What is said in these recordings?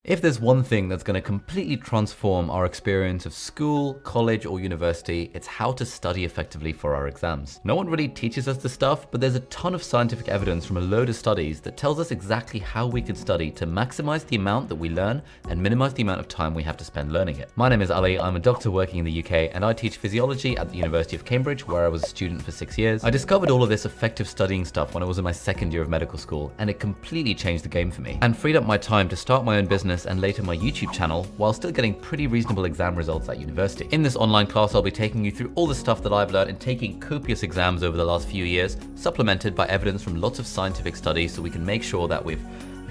If there's one thing that's going to completely transform our experience of school, college, or university, it's how to study effectively for our exams. No one really teaches us this stuff, but there's a ton of scientific evidence from a load of studies that tells us exactly how we can study to maximize the amount that we learn and minimize the amount of time we have to spend learning it. My name is Ali, I'm a doctor working in the UK, and I teach physiology at the University of Cambridge, where I was a student for 6 years. I discovered all of this effective studying stuff when I was in my second year of medical school, and it completely changed the game for me, and freed up my time to start my own business and later my YouTube channel, while still getting pretty reasonable exam results at university. In this online class, I'll be taking you through all the stuff that I've learned in taking copious exams over the last few years, supplemented by evidence from lots of scientific studies, so we can make sure that we've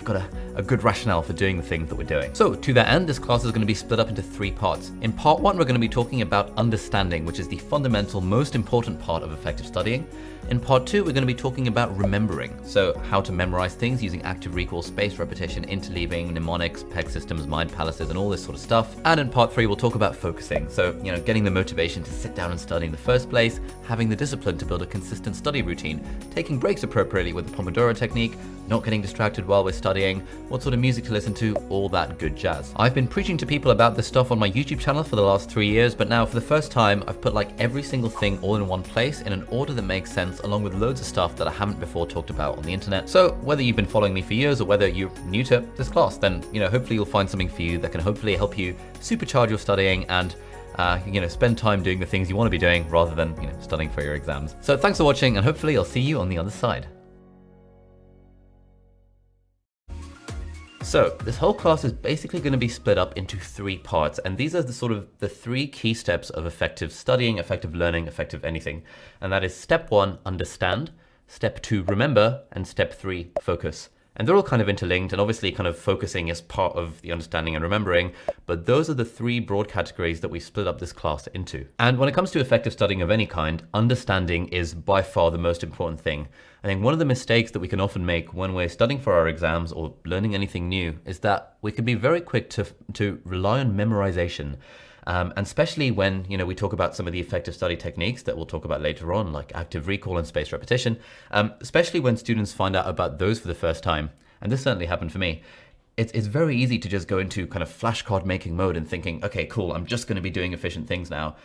got a good rationale for doing the things that we're doing. So to that end, this class is going to be split up into 3 parts. In part 1, we're going to be talking about understanding, which is the fundamental, most important part of effective studying. In part 2, we're going to be talking about remembering, so how to memorize things using active recall, spaced repetition, interleaving, mnemonics, peg systems, mind palaces, and all this sort of stuff. And in part 3, we'll talk about focusing, so getting the motivation to sit down and study in the first place, having the discipline to build a consistent study routine, taking breaks appropriately with the Pomodoro technique, not getting distracted while we're studying, what sort of music to listen to, all that good jazz. I've been preaching to people about this stuff on my YouTube channel for the last 3 years, but now for the first time, I've put like every single thing all in one place in an order that makes sense, along with loads of stuff that I haven't before talked about on the internet. So whether you've been following me for years or whether you're new to this class, then hopefully you'll find something for you that can hopefully help you supercharge your studying and spend time doing the things you want to be doing rather than studying for your exams. So thanks for watching, and hopefully I'll see you on the other side. So this whole class is basically going to be split up into 3 parts, and these are the 3 key steps of effective studying, effective learning, effective anything. And that is step 1, understand, step 2, remember, and step 3, focus. And they're all kind of interlinked, and obviously kind of focusing is part of the understanding and remembering, but those are the 3 broad categories that we split up this class into. And when it comes to effective studying of any kind, understanding is by far the most important thing. I think one of the mistakes that we can often make when we're studying for our exams or learning anything new is that we can be very quick to rely on memorization. And especially when we talk about some of the effective study techniques that we'll talk about later on, like active recall and spaced repetition, especially when students find out about those for the first time. And this certainly happened for me. It's very easy to just go into kind of flashcard making mode and thinking, okay, cool, I'm just going to be doing efficient things now,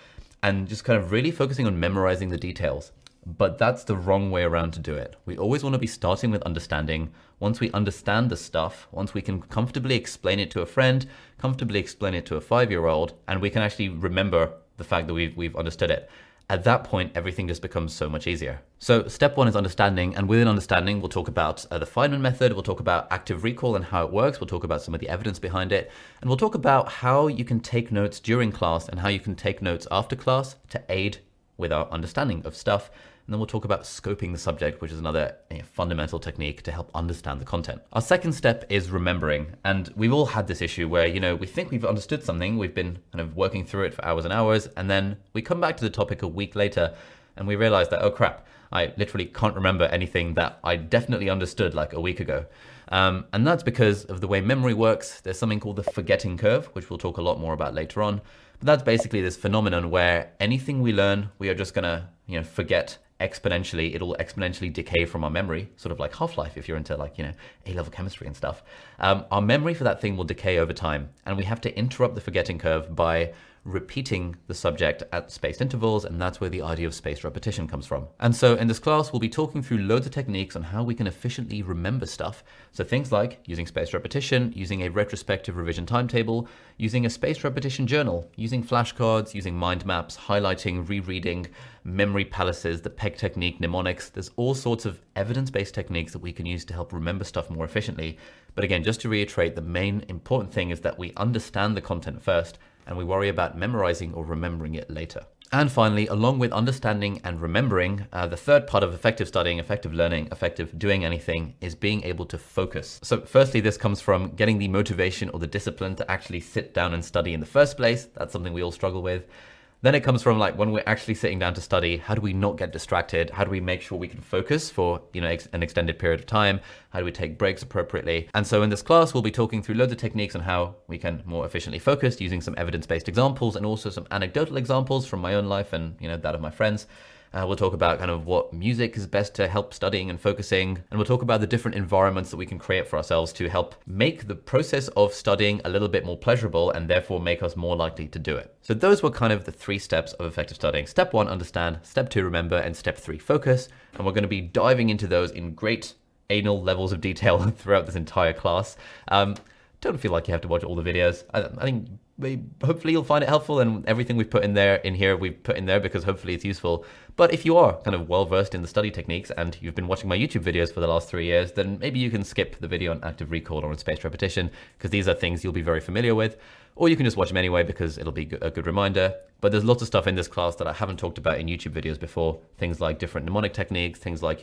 and just kind of really focusing on memorizing the details. But that's the wrong way around to do it. We always want to be starting with understanding. Once we understand the stuff, once we can comfortably explain it to a friend, comfortably explain it to a 5-year-old, and we can actually remember the fact that we've understood it, at that point, everything just becomes so much easier. So step 1 is understanding, and within understanding, we'll talk about the Feynman method, we'll talk about active recall and how it works, we'll talk about some of the evidence behind it, and we'll talk about how you can take notes during class and how you can take notes after class to aid with our understanding of stuff. And then we'll talk about scoping the subject, which is another fundamental technique to help understand the content. Our second step is remembering. And we've all had this issue where, we think we've understood something, we've been kind of working through it for hours and hours, and then we come back to the topic a week later and we realize that, oh crap, I literally can't remember anything that I definitely understood like a week ago. And that's because of the way memory works. There's something called the forgetting curve, which we'll talk a lot more about later on. But that's basically this phenomenon where anything we learn, we are just gonna, forget exponentially. It'll exponentially decay from our memory, sort of like Half-Life if you're into like, A-level chemistry and stuff. Our memory for that thing will decay over time, and we have to interrupt the forgetting curve by repeating the subject at spaced intervals, and that's where the idea of spaced repetition comes from. And so in this class, we'll be talking through loads of techniques on how we can efficiently remember stuff. So things like using spaced repetition, using a retrospective revision timetable, using a spaced repetition journal, using flashcards, using mind maps, highlighting, rereading, memory palaces, the peg technique, mnemonics. There's all sorts of evidence-based techniques that we can use to help remember stuff more efficiently. But again, just to reiterate, the main important thing is that we understand the content first, and we worry about memorizing or remembering it later. And finally, along with understanding and remembering, the third part of effective studying, effective learning, effective doing anything is being able to focus. So firstly, this comes from getting the motivation or the discipline to actually sit down and study in the first place. That's something we all struggle with. Then it comes from like when we're actually sitting down to study, how do we not get distracted? How do we make sure we can focus for an extended period of time? How do we take breaks appropriately? And so in this class, we'll be talking through loads of techniques on how we can more efficiently focus using some evidence-based examples and also some anecdotal examples from my own life and that of my friends. We'll talk about kind of what music is best to help studying and focusing. And we'll talk about the different environments that we can create for ourselves to help make the process of studying a little bit more pleasurable and therefore make us more likely to do it. So those were kind of the 3 steps of effective studying. Step 1, understand. Step 2, remember. And step 3, focus. And we're going to be diving into those in great anal levels of detail throughout this entire class. Don't feel like you have to watch all the videos. I think hopefully you'll find it helpful, and everything we've put in here, we've put in there because hopefully it's useful. But if you are kind of well versed in the study techniques and you've been watching my YouTube videos for the last 3 years, then maybe you can skip the video on active recall or on spaced repetition, because these are things you'll be very familiar with. Or you can just watch them anyway because it'll be a good reminder. But there's lots of stuff in this class that I haven't talked about in YouTube videos before. Things like different mnemonic techniques, things like,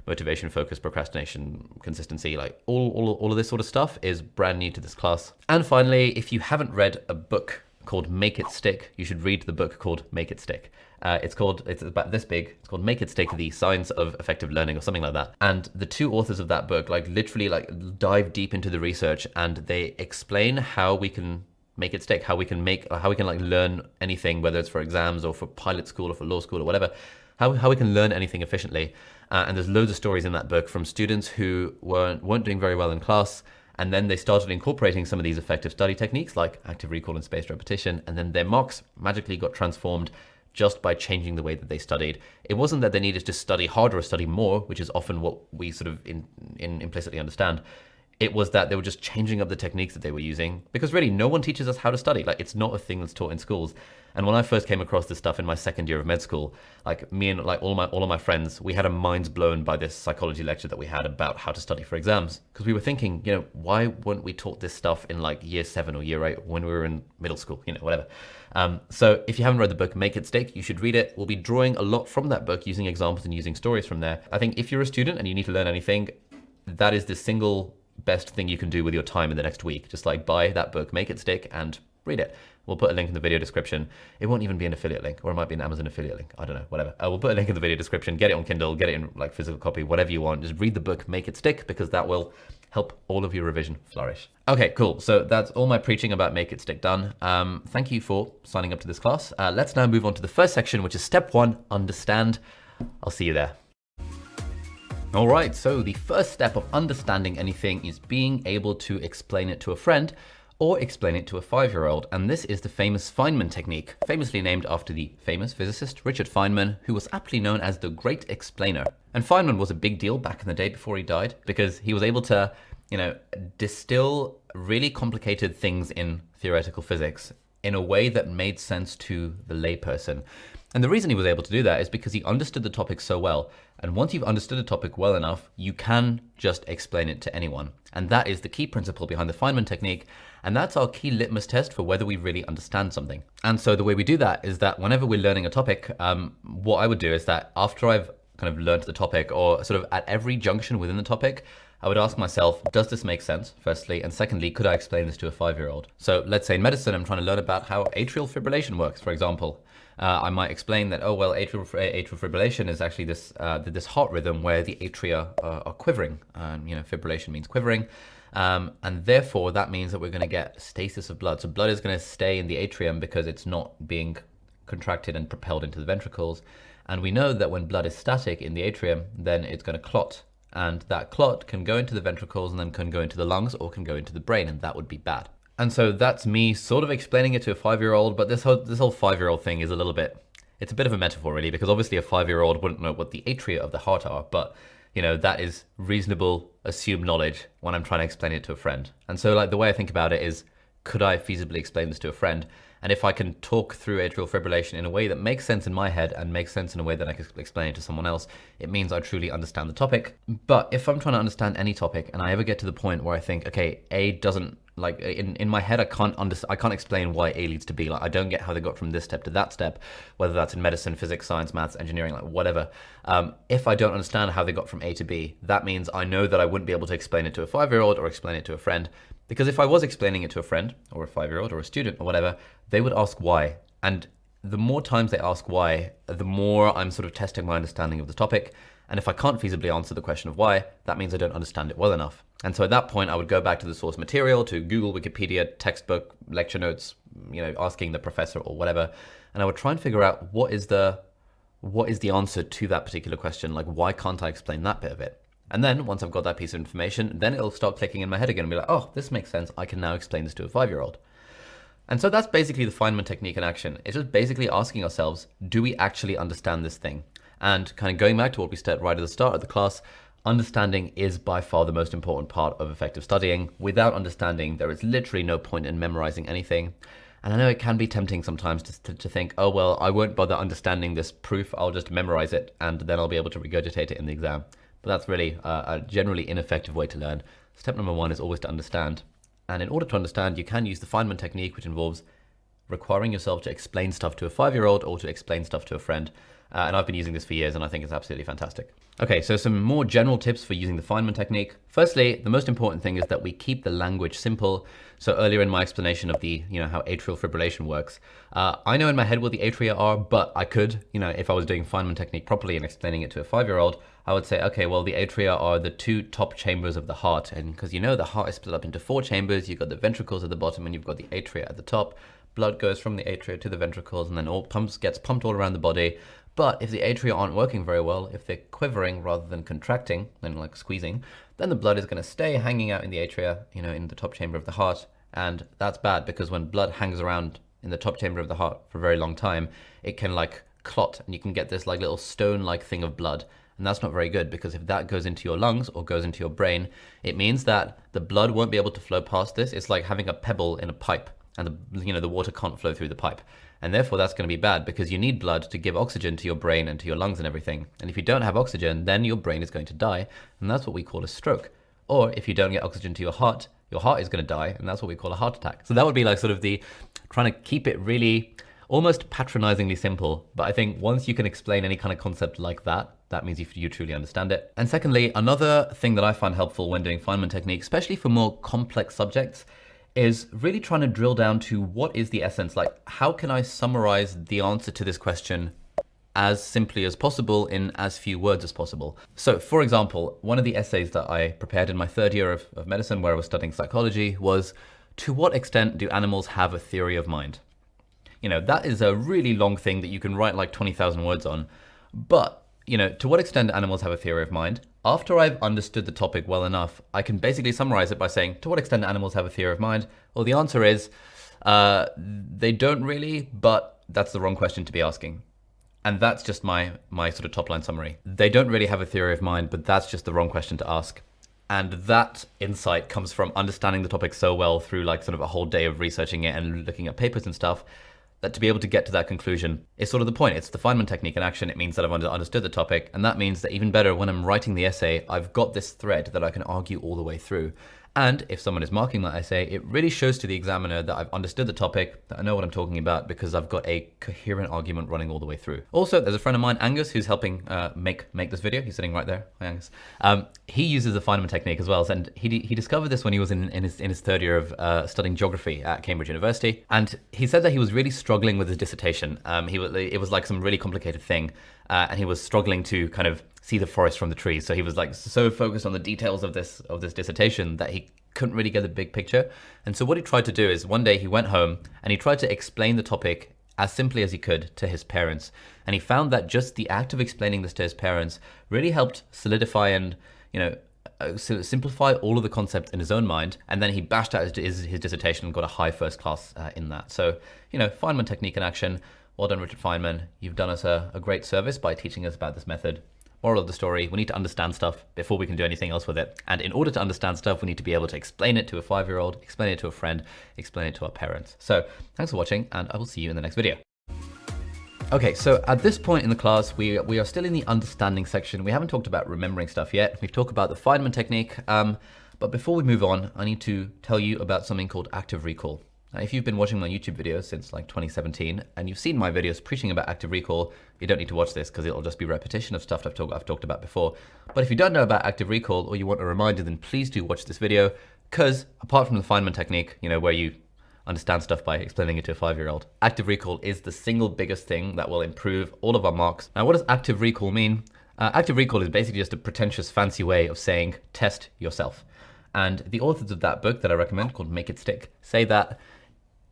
motivation, focus, procrastination, consistency, like all of this sort of stuff is brand new to this class. And finally, if you haven't read a book called Make It Stick, you should read the book called Make It Stick. It's about this big. It's called Make It Stick, The Science of Effective Learning or something like that. And the 2 authors of that book literally dive deep into the research, and they explain how we can make it stick, how we can learn anything, whether it's for exams or for pilot school or for law school or whatever, how we can learn anything efficiently. And there's loads of stories in that book from students who weren't doing very well in class, and then they started incorporating some of these effective study techniques like active recall and spaced repetition, and then their marks magically got transformed just by changing the way that they studied. It wasn't that they needed to study harder or study more, which is often what we sort of implicitly understand. It was that they were just changing up the techniques that they were using, because really no one teaches us how to study. It's not a thing that's taught in schools. And when I first came across this stuff in my second year of med school, me and all of my friends, we had our minds blown by this psychology lecture that we had about how to study for exams. Because we were thinking, why weren't we taught this stuff in year 7 or year 8 when we were in middle school, whatever. So if you haven't read the book Make It Stick, you should read it. We'll be drawing a lot from that book, using examples and using stories from there. I think if you're a student and you need to learn anything, that is the single best thing you can do with your time in the next week. Just buy that book, Make It Stick, and read it. We'll put a link in the video description. It won't even be an affiliate link, or it might be an Amazon affiliate link. I don't know, whatever. We'll put a link in the video description. Get it on Kindle, get it in physical copy, whatever you want. Just read the book, Make It Stick, because that will help all of your revision flourish. Okay, cool. So that's all my preaching about Make It Stick done. Thank you for signing up to this class. Let's now move on to the first section, which is step 1, understand. I'll see you there. All right, so the first step of understanding anything is being able to explain it to a friend or explain it to a 5-year-old. And this is the famous Feynman technique, famously named after the famous physicist Richard Feynman, who was aptly known as the Great Explainer. And Feynman was a big deal back in the day before he died, because he was able to, distill really complicated things in theoretical physics in a way that made sense to the layperson. And the reason he was able to do that is because he understood the topic so well. And once you've understood a topic well enough, you can just explain it to anyone. And that is the key principle behind the Feynman technique. And that's our key litmus test for whether we really understand something. And so the way we do that is that whenever we're learning a topic, what I would do is that after I've kind of learned the topic, or sort of at every junction within the topic, I would ask myself, does this make sense, firstly? And secondly, could I explain this to a 5-year-old? So let's say in medicine, I'm trying to learn about how atrial fibrillation works, for example. I might explain that, atrial fibrillation is actually this heart rhythm where the atria are quivering. Fibrillation means quivering. And therefore, that means that we're going to get stasis of blood. So blood is going to stay in the atrium because it's not being contracted and propelled into the ventricles. And we know that when blood is static in the atrium, then it's going to clot. And that clot can go into the ventricles and then can go into the lungs or can go into the brain, and that would be bad. And so that's me sort of explaining it to a 5-year-old, but this whole 5-year-old thing is it's a bit of a metaphor really, because obviously a 5-year-old wouldn't know what the atria of the heart are, but that is reasonable assumed knowledge when I'm trying to explain it to a friend. And so the way I think about it is, could I feasibly explain this to a friend? And if I can talk through atrial fibrillation in a way that makes sense in my head and makes sense in a way that I can explain it to someone else, it means I truly understand the topic. But if I'm trying to understand any topic and I ever get to the point where I think, okay, A doesn't, in my head, I can't explain why A leads to B. I don't get how they got from this step to that step, whether that's in medicine, physics, science, maths, engineering, whatever. If I don't understand how they got from A to B, that means I know that I wouldn't be able to explain it to a 5-year-old or explain it to a friend. Because if I was explaining it to a friend or a 5-year-old or a student or whatever, they would ask why. And the more times they ask why, the more I'm sort of testing my understanding of the topic. And if I can't feasibly answer the question of why, that means I don't understand it well enough. And so at that point, I would go back to the source material, to Google, Wikipedia, textbook, lecture notes, asking the professor or whatever. And I would try and figure out what is the what is the answer to that particular question? Like, why can't I explain that bit of it? And then once I've got that piece of information, then it'll start clicking in my head again and be like, oh, this makes sense. I can now explain this to a 5-year-old. And so that's basically the Feynman technique in action. It's just basically asking ourselves, do we actually understand this thing? And kind of going back to what we said right at the start of the class, understanding is by far the most important part of effective studying. Without understanding, there is literally no point in memorizing anything. And I know it can be tempting sometimes to think, oh, well, I won't bother understanding this proof. I'll just memorize it and then I'll be able to regurgitate it in the exam. But that's really a generally ineffective way to learn. Step number one is always to understand. And in order to understand, you can use the Feynman technique, which involves requiring yourself to explain stuff to a 5-year-old or to explain stuff to a friend. And I've been using this for years and I think it's absolutely fantastic. Okay, so some more general tips for using the Feynman technique. Firstly, the most important thing is that we keep the language simple. So earlier in my explanation of the, how atrial fibrillation works, I know in my head what the atria are, but I could, if I was doing Feynman technique properly and explaining it to a 5-year-old, I would say, okay, well, the atria are the 2 top chambers of the heart. And because the heart is split up into 4 chambers, you've got the ventricles at the bottom and you've got the atria at the top. Blood goes from the atria to the ventricles and then gets pumped all around the body. But if the atria aren't working very well, if they're quivering rather than contracting, and like squeezing, then the blood is going to stay hanging out in the atria, in the top chamber of the heart. And that's bad because when blood hangs around in the top chamber of the heart for a very long time, it can like clot and you can get this like little stone-like thing of blood. And that's not very good because if that goes into your lungs or goes into your brain, it means that the blood won't be able to flow past this. It's like having a pebble in a pipe and the water can't flow through the pipe. And therefore that's going to be bad because you need blood to give oxygen to your brain and to your lungs and everything. And if you don't have oxygen, then your brain is going to die. And that's what we call a stroke. Or if you don't get oxygen to your heart is going to die. And that's what we call a heart attack. So that would be like sort of the trying to keep it really almost patronizingly simple. But I think once you can explain any kind of concept like that, that means you truly understand it. And secondly, another thing that I find helpful when doing Feynman technique, especially for more complex subjects, is really trying to drill down to what is the essence, like how can I summarize the answer to this question as simply as possible in as few words as possible. So for example, one of the essays that I prepared in my 3rd year of medicine where I was studying psychology was, to what extent do animals have a theory of mind? That is a really long thing that you can write like 20,000 words on, but to what extent do animals have a theory of mind? After I've understood the topic well enough, I can basically summarize it by saying, to what extent do animals have a theory of mind? Well, the answer is, they don't really, but that's the wrong question to be asking. And that's just my sort of top line summary. They don't really have a theory of mind, but that's just the wrong question to ask. And that insight comes from understanding the topic so well through like sort of a whole day of researching it and looking at papers and stuff, that to be able to get to that conclusion is sort of the point. It's the Feynman technique in action. It means that I've understood the topic, and that means that even better, when I'm writing the essay, I've got this thread that I can argue all the way through. And if someone is marking that essay, it really shows to the examiner that I've understood the topic, that I know what I'm talking about, because I've got a coherent argument running all the way through. Also, there's a friend of mine, Angus, who's helping make this video. He's sitting right there. Hi, Angus. He uses the Feynman technique as well, and he discovered this when he was in his 3rd year of studying geography at Cambridge University. And he said that he was really struggling with his dissertation. It was like some really complicated thing, and he was struggling to kind of see the forest from the trees. So he was like so focused on the details of this dissertation that he couldn't really get the big picture. And so what he tried to do is one day he went home and he tried to explain the topic as simply as he could to his parents. And he found that just the act of explaining this to his parents really helped solidify and, simplify all of the concepts in his own mind. And then he bashed out his dissertation and got a high first class in that. So, Feynman technique in action. Well done, Richard Feynman. You've done us a great service by teaching us about this method. Moral of the story, we need to understand stuff before we can do anything else with it. And in order to understand stuff, we need to be able to explain it to a 5-year-old, explain it to a friend, explain it to our parents. So thanks for watching, and I will see you in the next video. Okay, so at this point in the class, we are still in the understanding section. We haven't talked about remembering stuff yet. We've talked about the Feynman technique. But before we move on, I need to tell you about something called active recall. Now, if you've been watching my YouTube videos since like 2017 and you've seen my videos preaching about active recall, you don't need to watch this because it'll just be repetition of stuff I've talked about before. But if you don't know about active recall or you want a reminder, then please do watch this video, because apart from the Feynman technique, where you understand stuff by explaining it to a 5-year-old, active recall is the single biggest thing that will improve all of our marks. Now, what does active recall mean? Active recall is basically just a pretentious fancy way of saying test yourself. And the authors of that book that I recommend, called Make It Stick, say that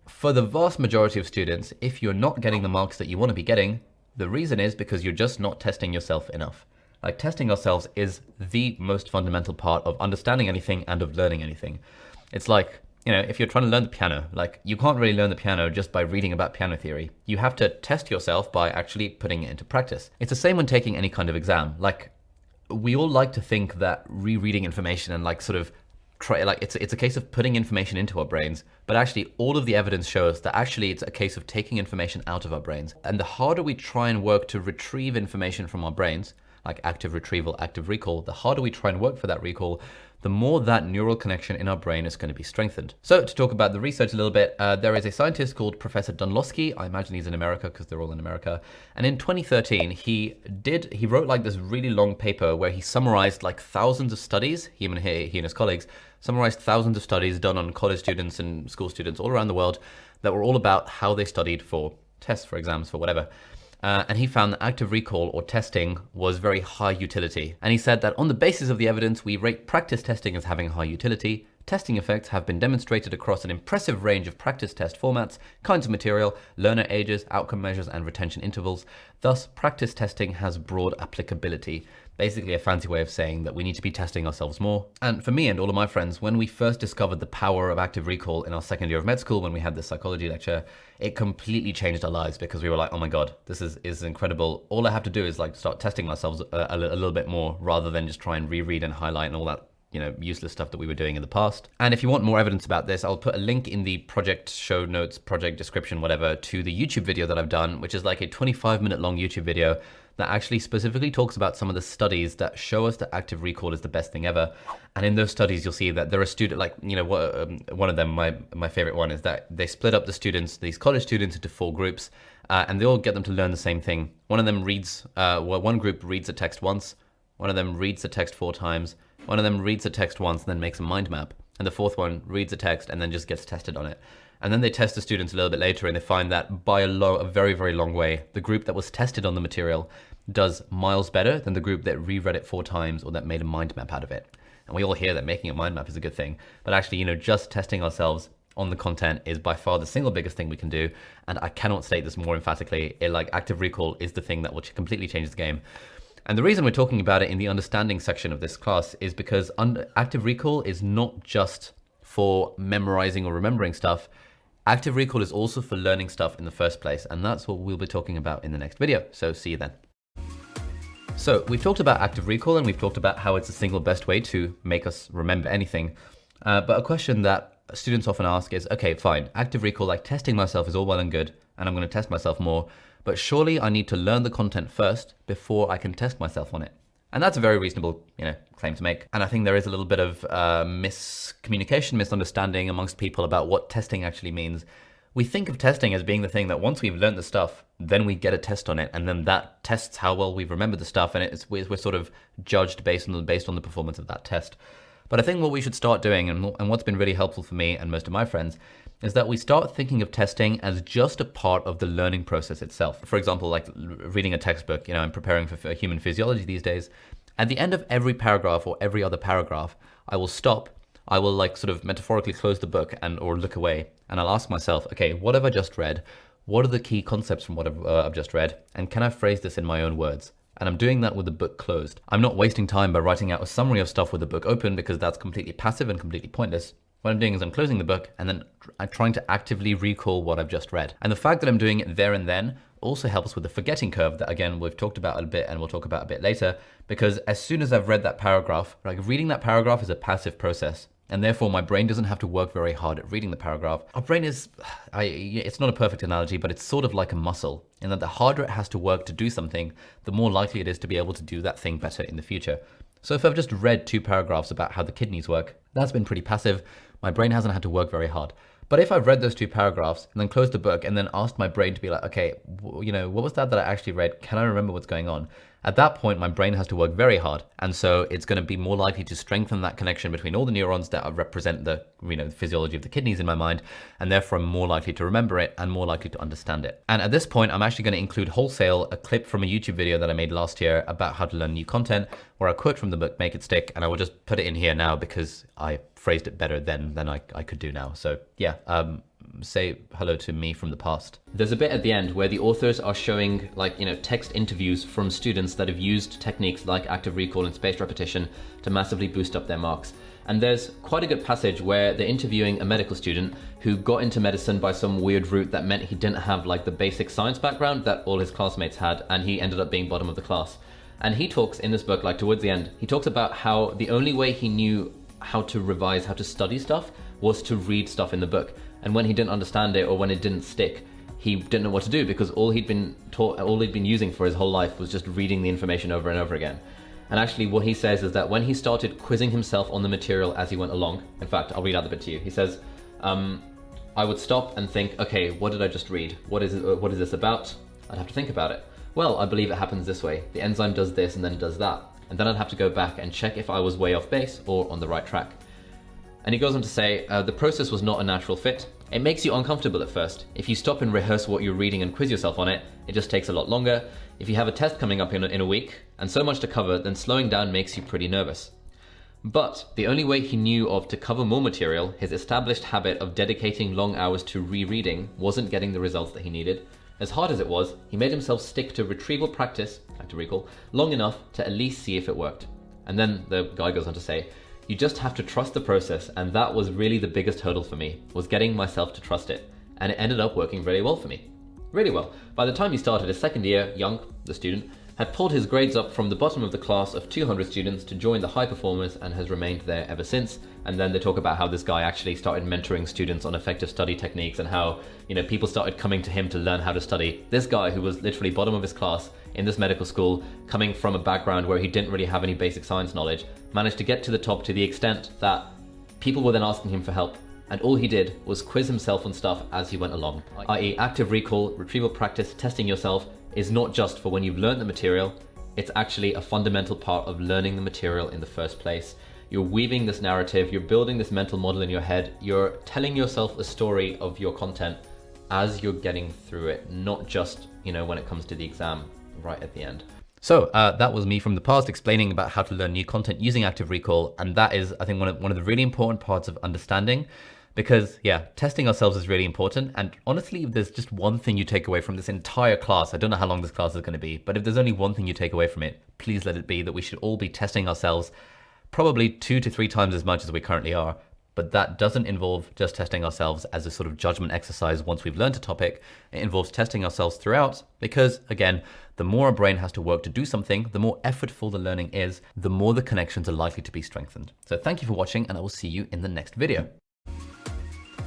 for the vast majority of students, if you're not getting the marks that you want to be getting, The reason is because you're just not testing yourself enough. Like, testing ourselves is the most fundamental part of understanding anything and of learning anything. It's like, you know, if you're trying to learn the piano, like, you can't really learn the piano just by reading about piano theory. You have to test yourself by actually putting it into practice. It's the same when taking any kind of exam. Like, we all like to think that rereading information and like sort of it's a case of putting information into our brains, but actually all of the evidence shows that actually it's a case of taking information out of our brains. And the harder we try and work to retrieve information from our brains, like active retrieval, active recall, the harder we try and work for that recall, the more that neural connection in our brain is going to be strengthened. So to talk about the research a little bit, there is a scientist called Professor Dunlosky. I imagine he's in America because they're all in America. And in 2013, he wrote like this really long paper where he summarized like thousands of studies, he and his colleagues summarized thousands of studies done on college students and school students all around the world that were all about how they studied for tests, for exams, for whatever. And he found that active recall or testing was very high utility. And he said that on the basis of the evidence, we rate practice testing as having high utility. Testing effects have been demonstrated across an impressive range of practice test formats, kinds of material, learner ages, outcome measures, and retention intervals. Thus, practice testing has broad applicability. Basically a fancy way of saying that we need to be testing ourselves more. And for me and all of my friends, when we first discovered the power of active recall in our second year of med school, when we had this psychology lecture, it completely changed our lives because we were like, oh my God, this is incredible. All I have to do is like start testing myself a little bit more rather than just try and reread and highlight and all that, you know, useless stuff that we were doing in the past. And if you want more evidence about this, I'll put a link in the project show notes, project description, whatever, to the YouTube video that I've done, which is like a 25-minute long YouTube video that actually specifically talks about some of the studies that show us that active recall is the best thing ever. And in those studies, you'll see that there are students, like, you know, one of them, my favorite one is that they split up the students, these college students, into 4 groups, and they all get them to learn the same thing. One of them reads, one group reads a text once, one of them reads the text 4 times, one of them reads the text once and then makes a mind map, and the 4th one reads a text and then just gets tested on it. And then they test the students a little bit later and they find that by a very, very long way, the group that was tested on the material does miles better than the group that reread it 4 times or that made a mind map out of it. And we all hear that making a mind map is a good thing, but actually, you know, just testing ourselves on the content is by far the single biggest thing we can do. And I cannot state this more emphatically. Like, active recall is the thing that will completely change the game. And the reason we're talking about it in the understanding section of this class is because active recall is not just for memorizing or remembering stuff. Active recall is also for learning stuff in the first place. And that's what we'll be talking about in the next video. So see you then. So we've talked about active recall and we've talked about how it's the single best way to make us remember anything. But a question that students often ask is, okay, fine, active recall, like testing myself is all well and good, and I'm going to test myself more, but surely I need to learn the content first before I can test myself on it. And that's a very reasonable, you know, claim to make. And I think there is a little bit of miscommunication, misunderstanding amongst people about what testing actually means. We think of testing as being the thing that once we've learned the stuff, then we get a test on it, and then that tests how well we've remembered the stuff, and we're sort of judged based on the performance of that test. But I think what we should start doing, and what's been really helpful for me and most of my friends, is that we start thinking of testing as just a part of the learning process itself. For example, like reading a textbook, you know, I'm preparing for human physiology these days. At the end of every paragraph or every other paragraph, I will stop. I will like sort of metaphorically close the book or look away, and I'll ask myself, okay, what have I just read? What are the key concepts from what I've just read? And can I phrase this in my own words? And I'm doing that with the book closed. I'm not wasting time by writing out a summary of stuff with the book open because that's completely passive and completely pointless. What I'm doing is I'm closing the book and then I'm trying to actively recall what I've just read. And the fact that I'm doing it there and then also helps with the forgetting curve that, again, we've talked about a bit and we'll talk about a bit later, because as soon as I've read that paragraph, like reading that paragraph is a passive process. And therefore my brain doesn't have to work very hard at reading the paragraph. Our brain is, it's not a perfect analogy, but it's sort of like a muscle, in that the harder it has to work to do something, the more likely it is to be able to do that thing better in the future. So if I've just read 2 paragraphs about how the kidneys work, that's been pretty passive. My brain hasn't had to work very hard. But if I've read those 2 paragraphs and then closed the book and then asked my brain to be like, okay, you know, what was that I actually read? Can I remember what's going on? At that point, my brain has to work very hard. And so it's going to be more likely to strengthen that connection between all the neurons that represent the, you know, the physiology of the kidneys in my mind. And therefore I'm more likely to remember it and more likely to understand it. And at this point, I'm actually going to include wholesale a clip from a YouTube video that I made last year about how to learn new content, where I quote from the book, Make It Stick. And I will just put it in here now because I phrased it better then than I could do now. So yeah, say hello to me from the past. There's a bit at the end where the authors are showing text interviews from students that have used techniques like active recall and spaced repetition to massively boost up their marks. And there's quite a good passage where they're interviewing a medical student who got into medicine by some weird route that meant he didn't have like the basic science background that all his classmates had, and he ended up being bottom of the class. And he talks in this book, like towards the end, he talks about how the only way he knew how to revise, how to study stuff, was to read stuff in the book. And when he didn't understand it or when it didn't stick, he didn't know what to do, because all he'd been taught, all he'd been using for his whole life was just reading the information over and over again. And actually what he says is that when he started quizzing himself on the material as he went along, in fact, I'll read out the bit to you. He says, I would stop and think, okay, what did I just read? What is this about? I'd have to think about it. Well, I believe it happens this way. The enzyme does this and then it does that. And then I'd have to go back and check if I was way off base or on the right track. And he goes on to say, the process was not a natural fit. It makes you uncomfortable at first. If you stop and rehearse what you're reading and quiz yourself on it, it just takes a lot longer. If you have a test coming up in a week and so much to cover, then slowing down makes you pretty nervous. But the only way he knew of to cover more material, his established habit of dedicating long hours to rereading, wasn't getting the results that he needed. As hard as it was, he made himself stick to retrieval practice, active recall, long enough to at least see if it worked. And then the guy goes on to say, you just have to trust the process, and that was really the biggest hurdle for me, was getting myself to trust it. And it ended up working really well for me. Really well. By the time he started his second year, Young, the student, had pulled his grades up from the bottom of the class of 200 students to join the high performers and has remained there ever since. And then they talk about how this guy actually started mentoring students on effective study techniques and how, people started coming to him to learn how to study. This guy, who was literally bottom of his class in this medical school, coming from a background where he didn't really have any basic science knowledge, managed to get to the top to the extent that people were then asking him for help. And all he did was quiz himself on stuff as he went along, i.e. active recall, retrieval practice, testing yourself, is not just for when you've learned the material, it's actually a fundamental part of learning the material in the first place. You're weaving this narrative, you're building this mental model in your head, you're telling yourself a story of your content as you're getting through it, not just, when it comes to the exam right at the end. So that was me from the past explaining about how to learn new content using active recall. And that is, I think, one of the really important parts of understanding. Because yeah, testing ourselves is really important. And honestly, if there's just one thing you take away from this entire class, I don't know how long this class is going to be, but if there's only one thing you take away from it, please let it be that we should all be testing ourselves probably 2 to 3 times as much as we currently are. But that doesn't involve just testing ourselves as a sort of judgment exercise once we've learned a topic. It involves testing ourselves throughout because, again, the more our brain has to work to do something, the more effortful the learning is, the more the connections are likely to be strengthened. So thank you for watching, and I will see you in the next video.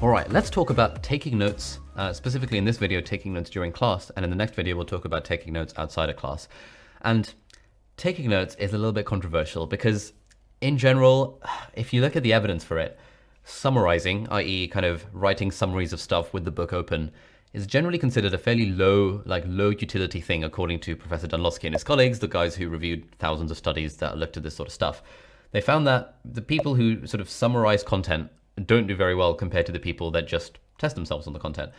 All right, let's talk about taking notes, specifically in this video, taking notes during class. And in the next video, we'll talk about taking notes outside of class. And taking notes is a little bit controversial because in general, if you look at the evidence for it, summarizing, i.e. kind of writing summaries of stuff with the book open, is generally considered a fairly low utility thing, according to Professor Dunlosky and his colleagues, the guys who reviewed thousands of studies that looked at this sort of stuff. They found that the people who sort of summarize content don't do very well compared to the people that just test themselves on the content.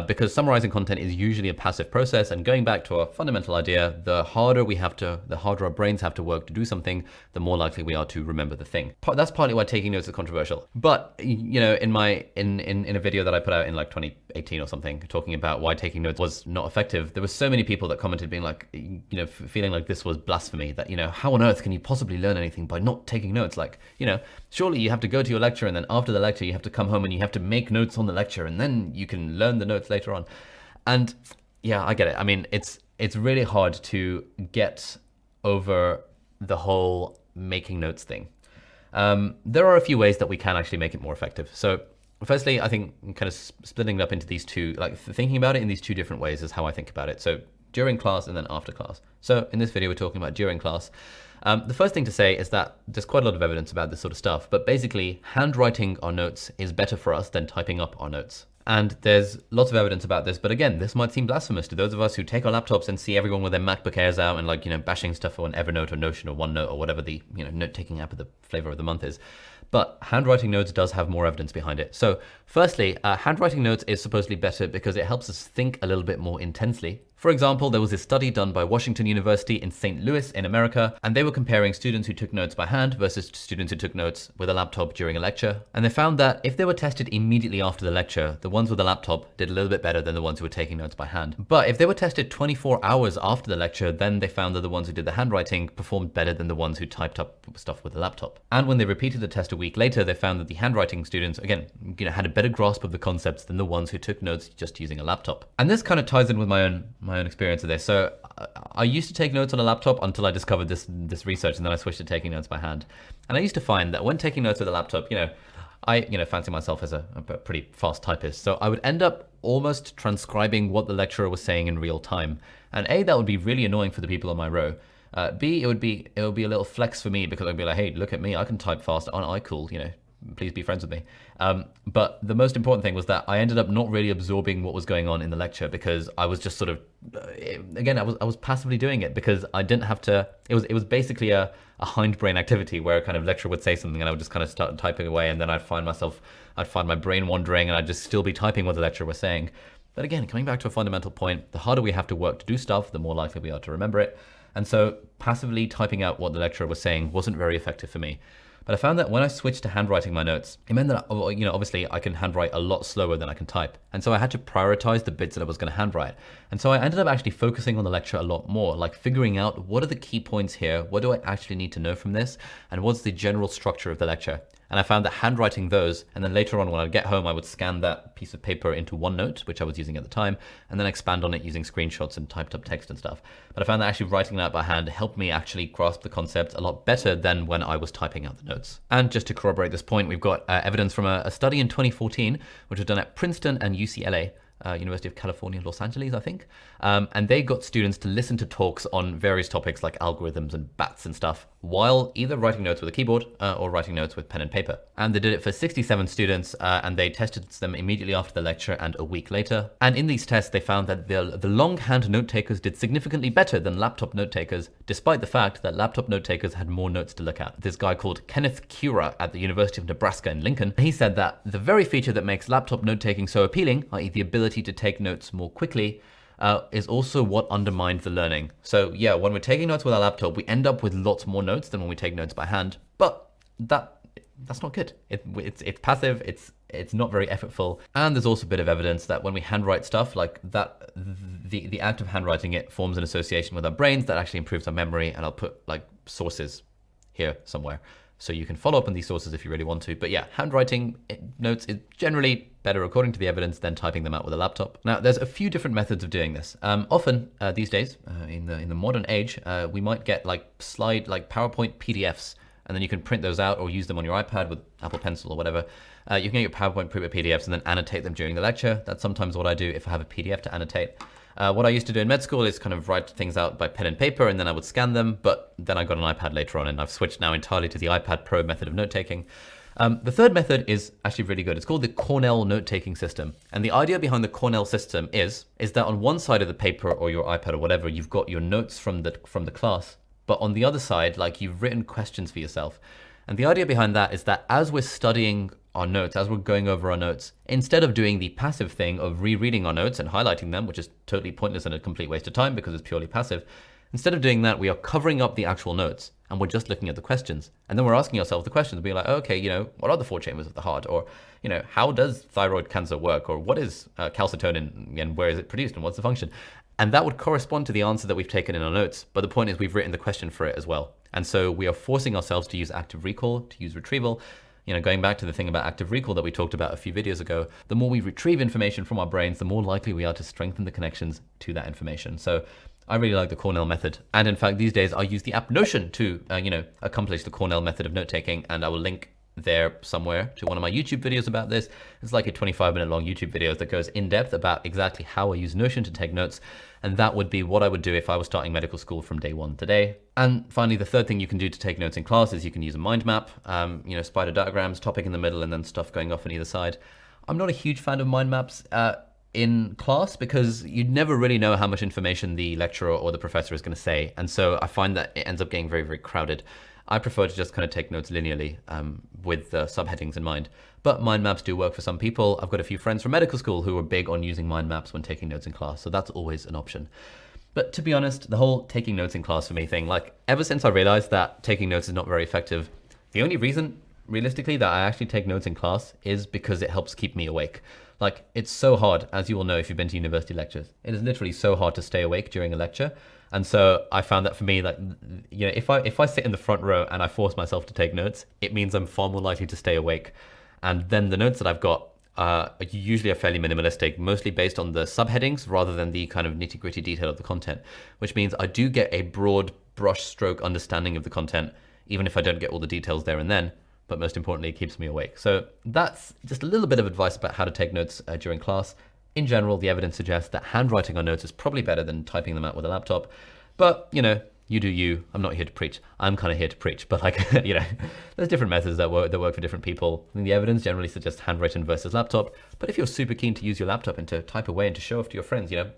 Because summarizing content is usually a passive process, and going back to our fundamental idea, the harder our brains have to work to do something, the more likely we are to remember the thing. That's partly why taking notes is controversial. But in a video that I put out in like 2018 or something, talking about why taking notes was not effective, there were so many people that commented being like, feeling like this was blasphemy, that, how on earth can you possibly learn anything by not taking notes? Like, surely you have to go to your lecture, and then after the lecture, you have to come home and you have to make notes on the lecture, and then you can learn the notes later on. And yeah, I get it. I mean, it's really hard to get over the whole making notes thing. There are a few ways that we can actually make it more effective. So firstly, I think kind of splitting it up into these two, like thinking about it in these two different ways is how I think about it. So during class and then after class. So in this video, we're talking about during class. The first thing to say is that there's quite a lot of evidence about this sort of stuff, but basically handwriting our notes is better for us than typing up our notes. And there's lots of evidence about this, but again, this might seem blasphemous to those of us who take our laptops and see everyone with their MacBook Airs out and bashing stuff on Evernote or Notion or OneNote or whatever the note-taking app of the flavor of the month is. But handwriting notes does have more evidence behind it. So firstly, handwriting notes is supposedly better because it helps us think a little bit more intensely. For example, there was this study done by Washington University in St. Louis in America, and they were comparing students who took notes by hand versus students who took notes with a laptop during a lecture. And they found that if they were tested immediately after the lecture, the ones with a laptop did a little bit better than the ones who were taking notes by hand. But if they were tested 24 hours after the lecture, then they found that the ones who did the handwriting performed better than the ones who typed up stuff with a laptop. And when they repeated the test a week later, they found that the handwriting students, again, had a better grasp of the concepts than the ones who took notes just using a laptop. And this kind of ties in with my own experience of this. So I used to take notes on a laptop until I discovered this research, and then I switched to taking notes by hand. And I used to find that when taking notes with a laptop, I fancy myself as a pretty fast typist. So I would end up almost transcribing what the lecturer was saying in real time. And A, that would be really annoying for the people on my row. B, it would be a little flex for me because I'd be like, hey, look at me, I can type fast, aren't I cool? Please be friends with me. But the most important thing was that I ended up not really absorbing what was going on in the lecture because I was just sort of, again, I was passively doing it because I didn't have to, it was basically a hindbrain activity where a kind of lecturer would say something and I would just kind of start typing away, and then I'd find my brain wandering and I'd just still be typing what the lecturer was saying. But again, coming back to a fundamental point, the harder we have to work to do stuff, the more likely we are to remember it. And so passively typing out what the lecturer was saying wasn't very effective for me. But I found that when I switched to handwriting my notes, it meant that, obviously I can handwrite a lot slower than I can type. And so I had to prioritize the bits that I was going to handwrite. And so I ended up actually focusing on the lecture a lot more, like figuring out what are the key points here, what do I actually need to know from this, and what's the general structure of the lecture. And I found that handwriting those, and then later on when I'd get home, I would scan that piece of paper into OneNote, which I was using at the time, and then expand on it using screenshots and typed up text and stuff. But I found that actually writing that by hand helped me actually grasp the concept a lot better than when I was typing out the notes. And just to corroborate this point, we've got evidence from a study in 2014, which was done at Princeton and UCLA, University of California, Los Angeles, I think. And they got students to listen to talks on various topics like algorithms and bats and stuff, while either writing notes with a keyboard or writing notes with pen and paper. And they did it for 67 students, and they tested them immediately after the lecture and a week later. And in these tests, they found that the longhand note takers did significantly better than laptop note takers, despite the fact that laptop note takers had more notes to look at. This guy called Kenneth Cura at the University of Nebraska in Lincoln, he said that the very feature that makes laptop note taking so appealing, i.e. the ability to take notes more quickly, is also what undermined the learning. So yeah, when we're taking notes with our laptop, we end up with lots more notes than when we take notes by hand, but that's not good. It's passive, it's not very effortful. And there's also a bit of evidence that when we handwrite stuff like that, the act of handwriting it forms an association with our brains that actually improves our memory. And I'll put like sources here somewhere, so you can follow up on these sources if you really want to. But yeah, handwriting notes is generally better according to the evidence than typing them out with a laptop. Now, there's a few different methods of doing this. Often these days, in the modern age, we might get like PowerPoint PDFs, and then you can print those out or use them on your iPad with Apple Pencil or whatever. You can get your PowerPoint PDFs and then annotate them during the lecture. That's sometimes what I do if I have a PDF to annotate. What I used to do in med school is kind of write things out by pen and paper, and then I would scan them, but then I got an iPad later on, and I've switched now entirely to the iPad Pro method of note-taking. The third method is actually really good. It's called the Cornell note-taking system. And the idea behind the Cornell system is that on one side of the paper or your iPad or whatever, you've got your notes from the class, but on the other side, like, you've written questions for yourself. And the idea behind that is that as we're studying our notes, as we're going over our notes, instead of doing the passive thing of rereading our notes and highlighting them, which is totally pointless and a complete waste of time because it's purely passive, instead of doing that, we are covering up the actual notes and we're just looking at the questions. And then we're asking ourselves the questions, being like, okay, what are the four chambers of the heart? Or, how does thyroid cancer work? Or what is calcitonin and where is it produced and what's the function? And that would correspond to the answer that we've taken in our notes. But the point is we've written the question for it as well. And so we are forcing ourselves to use active recall, to use retrieval. Going back to the thing about active recall that we talked about a few videos ago, the more we retrieve information from our brains, the more likely we are to strengthen the connections to that information. So I really like the Cornell method. And in fact, these days I use the app Notion to, accomplish the Cornell method of note-taking. And I will link there somewhere to one of my YouTube videos about this. It's like a 25-minute long YouTube video that goes in depth about exactly how I use Notion to take notes. And that would be what I would do if I was starting medical school from day one today. And finally, the third thing you can do to take notes in class is you can use a mind map, spider diagrams, topic in the middle, and then stuff going off on either side. I'm not a huge fan of mind maps in class because you'd never really know how much information the lecturer or the professor is going to say. And so I find that it ends up getting very, very crowded. I prefer to just kind of take notes linearly with the subheadings in mind. But mind maps do work for some people. I've got a few friends from medical school who are big on using mind maps when taking notes in class, so that's always an option. But to be honest, the whole taking notes in class for me thing, like ever since I realized that taking notes is not very effective, the only reason realistically that I actually take notes in class is because it helps keep me awake. Like, it's so hard, as you all know if you've been to university lectures, it is literally so hard to stay awake during a lecture. And so I found that for me, like, you know, if I sit in the front row and I force myself to take notes, it means I'm far more likely to stay awake. And then the notes that I've got usually are fairly minimalistic, mostly based on the subheadings rather than the kind of nitty gritty detail of the content, which means I do get a broad brush stroke understanding of the content, even if I don't get all the details there and then. But most importantly, it keeps me awake. So that's just a little bit of advice about how to take notes during class. In general, the evidence suggests that handwriting on notes is probably better than typing them out with a laptop. But, you know, you do you. I'm not here to preach. I'm kind of here to preach. But like, you know, there's different methods that work for different people. I think the evidence generally suggests handwritten versus laptop. But if you're super keen to use your laptop and to type away and to show off to your friends, you know,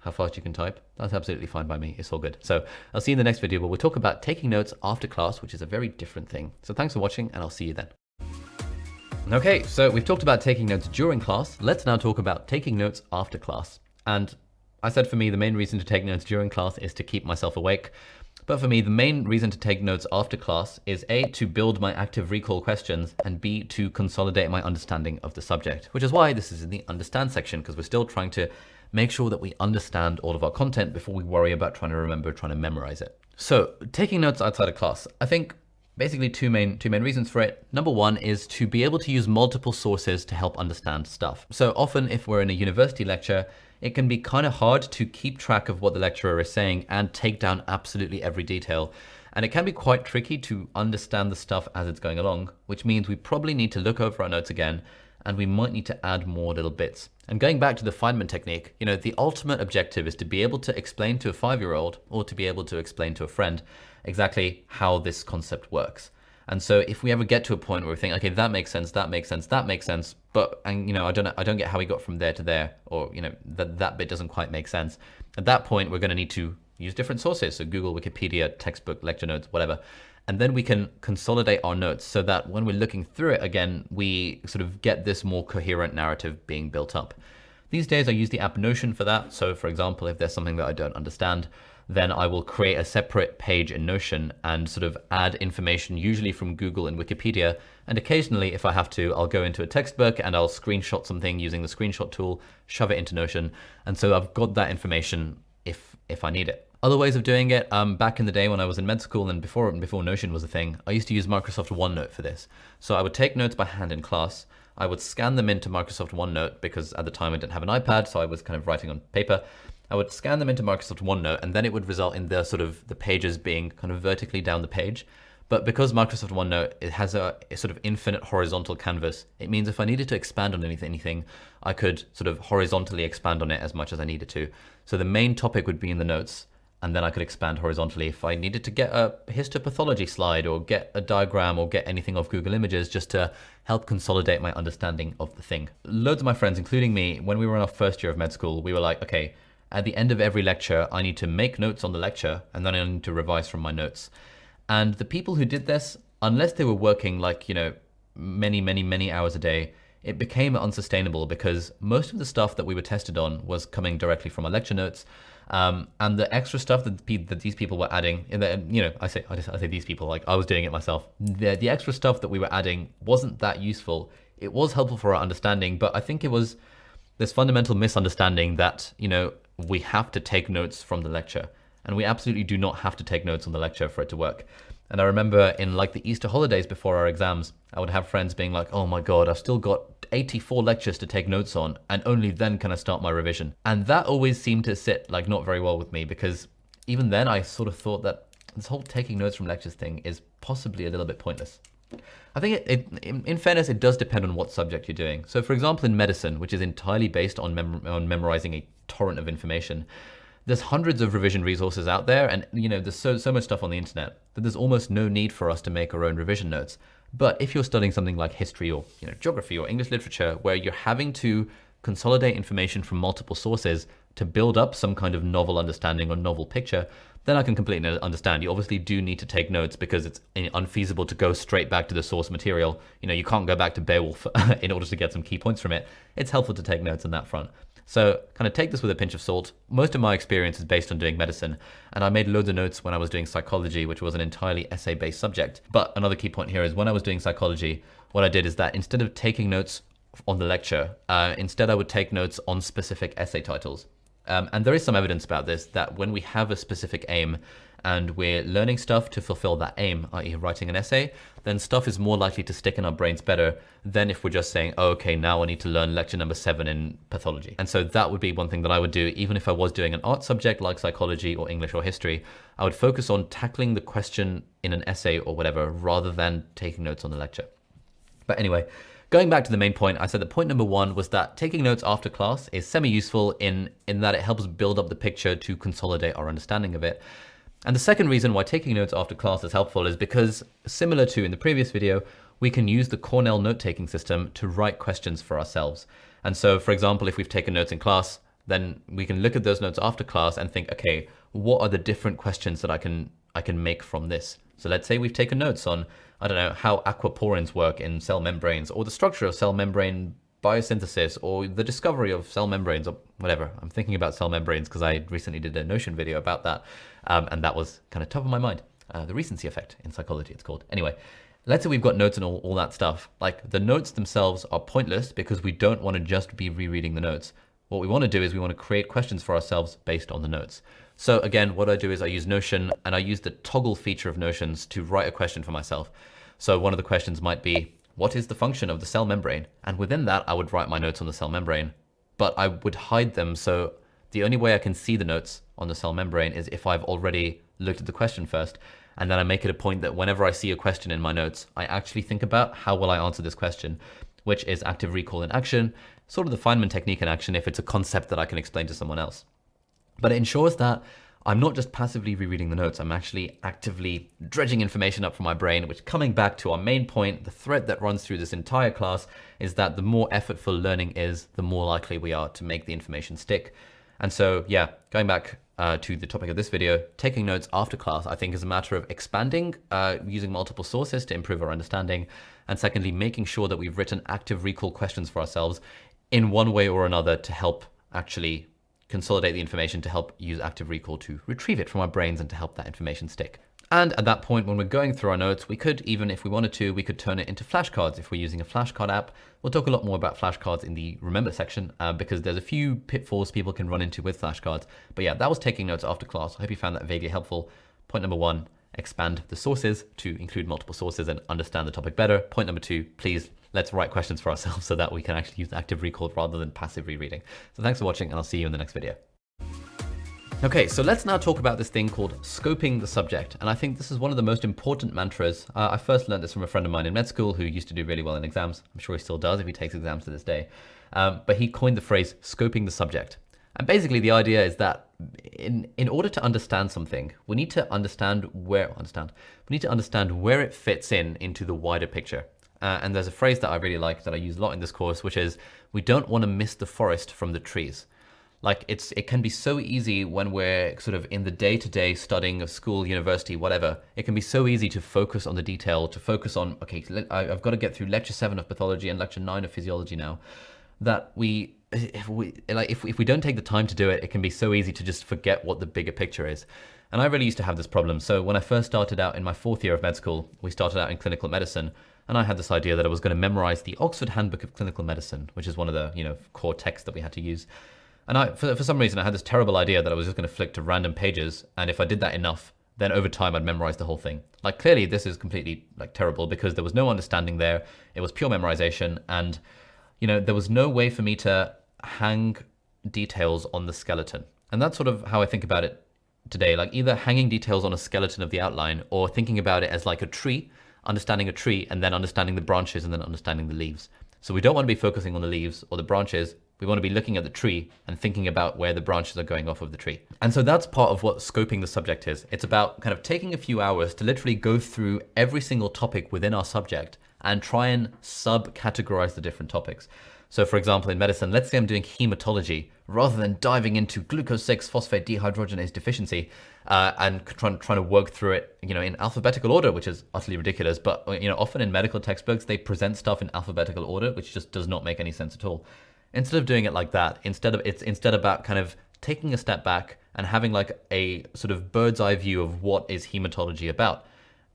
how fast you can type, that's absolutely fine by me. It's all good. So I'll see you in the next video where we'll talk about taking notes after class, which is a very different thing. So thanks for watching and I'll see you then. Okay, so we've talked about taking notes during class. Let's now talk about taking notes after class. And I said for me, the main reason to take notes during class is to keep myself awake. But for me, the main reason to take notes after class is A, to build my active recall questions, and B, to consolidate my understanding of the subject, which is why this is in the understand section, because we're still trying to make sure that we understand all of our content before we worry about trying to memorize it. So taking notes outside of class, I think basically two main reasons for it. Number one is to be able to use multiple sources to help understand stuff. So often if we're in a university lecture, it can be kind of hard to keep track of what the lecturer is saying and take down absolutely every detail. And it can be quite tricky to understand the stuff as it's going along, which means we probably need to look over our notes again, and we might need to add more little bits. And going back to the Feynman technique, you know, the ultimate objective is to be able to explain to a 5-year-old or to be able to explain to a friend exactly how this concept works. And so if we ever get to a point where we think, okay, that makes sense, that makes sense, that makes sense, but, and you know, I don't get how we got from there to there, or, you know, that bit doesn't quite make sense. At that point, we're going to need to use different sources. So Google, Wikipedia, textbook, lecture notes, whatever. And then we can consolidate our notes so that when we're looking through it again, we sort of get this more coherent narrative being built up. These days I use the app Notion for that. So for example, if there's something that I don't understand, then I will create a separate page in Notion and sort of add information, usually from Google and Wikipedia. And occasionally, if I have to, I'll go into a textbook and I'll screenshot something using the screenshot tool, shove it into Notion. And so I've got that information if I need it. Other ways of doing it, back in the day when I was in med school and before Notion was a thing, I used to use Microsoft OneNote for this. So I would take notes by hand in class. I would scan them into Microsoft OneNote because at the time I didn't have an iPad, so I was kind of writing on paper. I would scan them into Microsoft OneNote, and then it would result in the sort of the pages being kind of vertically down the page. But because Microsoft OneNote, it has a sort of infinite horizontal canvas, it means if I needed to expand on anything, I could sort of horizontally expand on it as much as I needed to. So the main topic would be in the notes, and then I could expand horizontally if I needed to get a histopathology slide or get a diagram or get anything off Google Images just to help consolidate my understanding of the thing. Loads of my friends, including me, when we were in our first year of med school, we were like, okay, at the end of every lecture, I need to make notes on the lecture and then I need to revise from my notes. And the people who did this, unless they were working like, you know, many hours a day, it became unsustainable because most of the stuff that we were tested on was coming directly from our lecture notes. And the extra stuff that these people were adding, you know, I say these people, like I was doing it myself. The extra stuff that we were adding wasn't that useful. It was helpful for our understanding, but I think it was this fundamental misunderstanding that, you know, we have to take notes from the lecture, and we absolutely do not have to take notes on the lecture for it to work. And I remember in like the Easter holidays before our exams, I would have friends being like, oh my God, I've still got 84 lectures to take notes on, and only then can I start my revision. And that always seemed to sit like not very well with me, because even then I sort of thought that this whole taking notes from lectures thing is possibly a little bit pointless. I think in fairness, it does depend on what subject you're doing. So for example, in medicine, which is entirely based on memorizing a torrent of information, there's hundreds of revision resources out there, and you know, there's so much stuff on the internet that there's almost no need for us to make our own revision notes. But if you're studying something like history or, you know, geography or English literature, where you're having to consolidate information from multiple sources to build up some kind of novel understanding or novel picture, then I can completely understand. You obviously do need to take notes because it's unfeasible to go straight back to the source material. You know, you can't go back to Beowulf in order to get some key points from it. It's helpful to take notes on that front. So kind of take this with a pinch of salt. Most of my experience is based on doing medicine, and I made loads of notes when I was doing psychology, which was an entirely essay-based subject. But another key point here is when I was doing psychology, what I did is that instead of taking notes on the lecture, instead I would take notes on specific essay titles. And there is some evidence about this, that when we have a specific aim and we're learning stuff to fulfill that aim, i.e. writing an essay, then stuff is more likely to stick in our brains better than if we're just saying, oh, okay, now I need to learn lecture number 7 in pathology. And so that would be one thing that I would do, even if I was doing an art subject like psychology or English or history. I would focus on tackling the question in an essay or whatever, rather than taking notes on the lecture. But anyway, going back to the main point, I said that point number 1 was that taking notes after class is semi-useful in that it helps build up the picture to consolidate our understanding of it. And the second reason why taking notes after class is helpful is because, similar to in the previous video, we can use the Cornell note-taking system to write questions for ourselves. And so, for example, if we've taken notes in class, then we can look at those notes after class and think, okay, what are the different questions that I can make from this? So let's say we've taken notes on, I don't know, how aquaporins work in cell membranes, or the structure of cell membrane biosynthesis, or the discovery of cell membranes, or whatever. I'm thinking about cell membranes because I recently did a Notion video about that, and that was kind of top of my mind. The recency effect in psychology, it's called. Anyway, let's say we've got notes and all that stuff. Like, the notes themselves are pointless because we don't want to just be rereading the notes. What we want to do is we want to create questions for ourselves based on the notes. So again, what I do is I use Notion, and I use the toggle feature of Notions to write a question for myself. So one of the questions might be, what is the function of the cell membrane? And within that, I would write my notes on the cell membrane, but I would hide them. So the only way I can see the notes on the cell membrane is if I've already looked at the question first. And then I make it a point that whenever I see a question in my notes, I actually think about how will I answer this question, which is active recall in action, sort of the Feynman technique in action if it's a concept that I can explain to someone else. But it ensures that I'm not just passively rereading the notes, I'm actually actively dredging information up from my brain, which, coming back to our main point, the thread that runs through this entire class is that the more effortful learning is, the more likely we are to make the information stick. And so, yeah, going back to the topic of this video, taking notes after class, I think, is a matter of expanding, using multiple sources to improve our understanding, and secondly, making sure that we've written active recall questions for ourselves in one way or another to help actually consolidate the information, to help use active recall to retrieve it from our brains and to help that information stick. And at that point, when we're going through our notes, we could, even if we wanted to, we could turn it into flashcards if we're using a flashcard app. We'll talk a lot more about flashcards in the Remember section because there's a few pitfalls people can run into with flashcards. But yeah, that was taking notes after class. I hope you found that vaguely helpful. Point number 1, expand the sources to include multiple sources and understand the topic better. Point number 2, please, let's write questions for ourselves so that we can actually use active recall rather than passive rereading. So thanks for watching, and I'll see you in the next video. Okay, so let's now talk about this thing called scoping the subject. And I think this is one of the most important mantras. I first learned this from a friend of mine in med school who used to do really well in exams. I'm sure he still does if he takes exams to this day. But he coined the phrase scoping the subject. And basically the idea is that in order to understand something, we need to understand where it fits into the wider picture. And there's a phrase that I really like that I use a lot in this course, which is, we don't want to miss the forest from the trees. Like, it can be so easy when we're sort of in the day-to-day studying of school, university, whatever. It can be so easy to focus on the detail, to focus on, okay, I've got to get through lecture 7 of pathology and lecture 9 of physiology now, that if we don't take the time to do it, it can be so easy to just forget what the bigger picture is. And I really used to have this problem. So when I first started out in my 4th year of med school, we started out in clinical medicine, and I had this idea that I was going to memorize the Oxford Handbook of Clinical Medicine, which is one of the core texts that we had to use. And for some reason, I had this terrible idea that I was just going to flick to random pages, and if I did that enough, then over time I'd memorize the whole thing. Like, clearly this is completely terrible because there was no understanding there. It was pure memorization, and there was no way for me to hang details on the skeleton. And that's sort of how I think about it today, like either hanging details on a skeleton of the outline, or thinking about it as like a tree, understanding a tree and then understanding the branches and then understanding the leaves. So we don't want to be focusing on the leaves or the branches. We want to be looking at the tree and thinking about where the branches are going off of the tree. And so that's part of what scoping the subject is. It's about kind of taking a few hours to literally go through every single topic within our subject and try and sub-categorize the different topics. So for example, in medicine, let's say I'm doing hematology, rather than diving into glucose 6-phosphate dehydrogenase deficiency and trying to work through it, in alphabetical order, which is utterly ridiculous. But often in medical textbooks, they present stuff in alphabetical order, which just does not make any sense at all. Instead of doing it like that, it's instead about kind of taking a step back and having like a sort of bird's eye view of what is hematology about.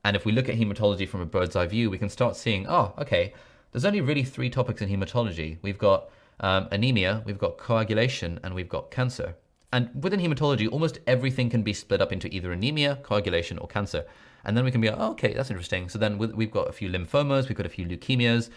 And if we look at hematology from a bird's eye view, we can start seeing, oh, okay, there's only really 3 topics in hematology. We've got anemia, we've got coagulation, and we've got cancer. And within hematology, almost everything can be split up into either anemia, coagulation, or cancer. And then we can be like, oh, okay, that's interesting. So then we've got a few lymphomas, we've got a few leukemias,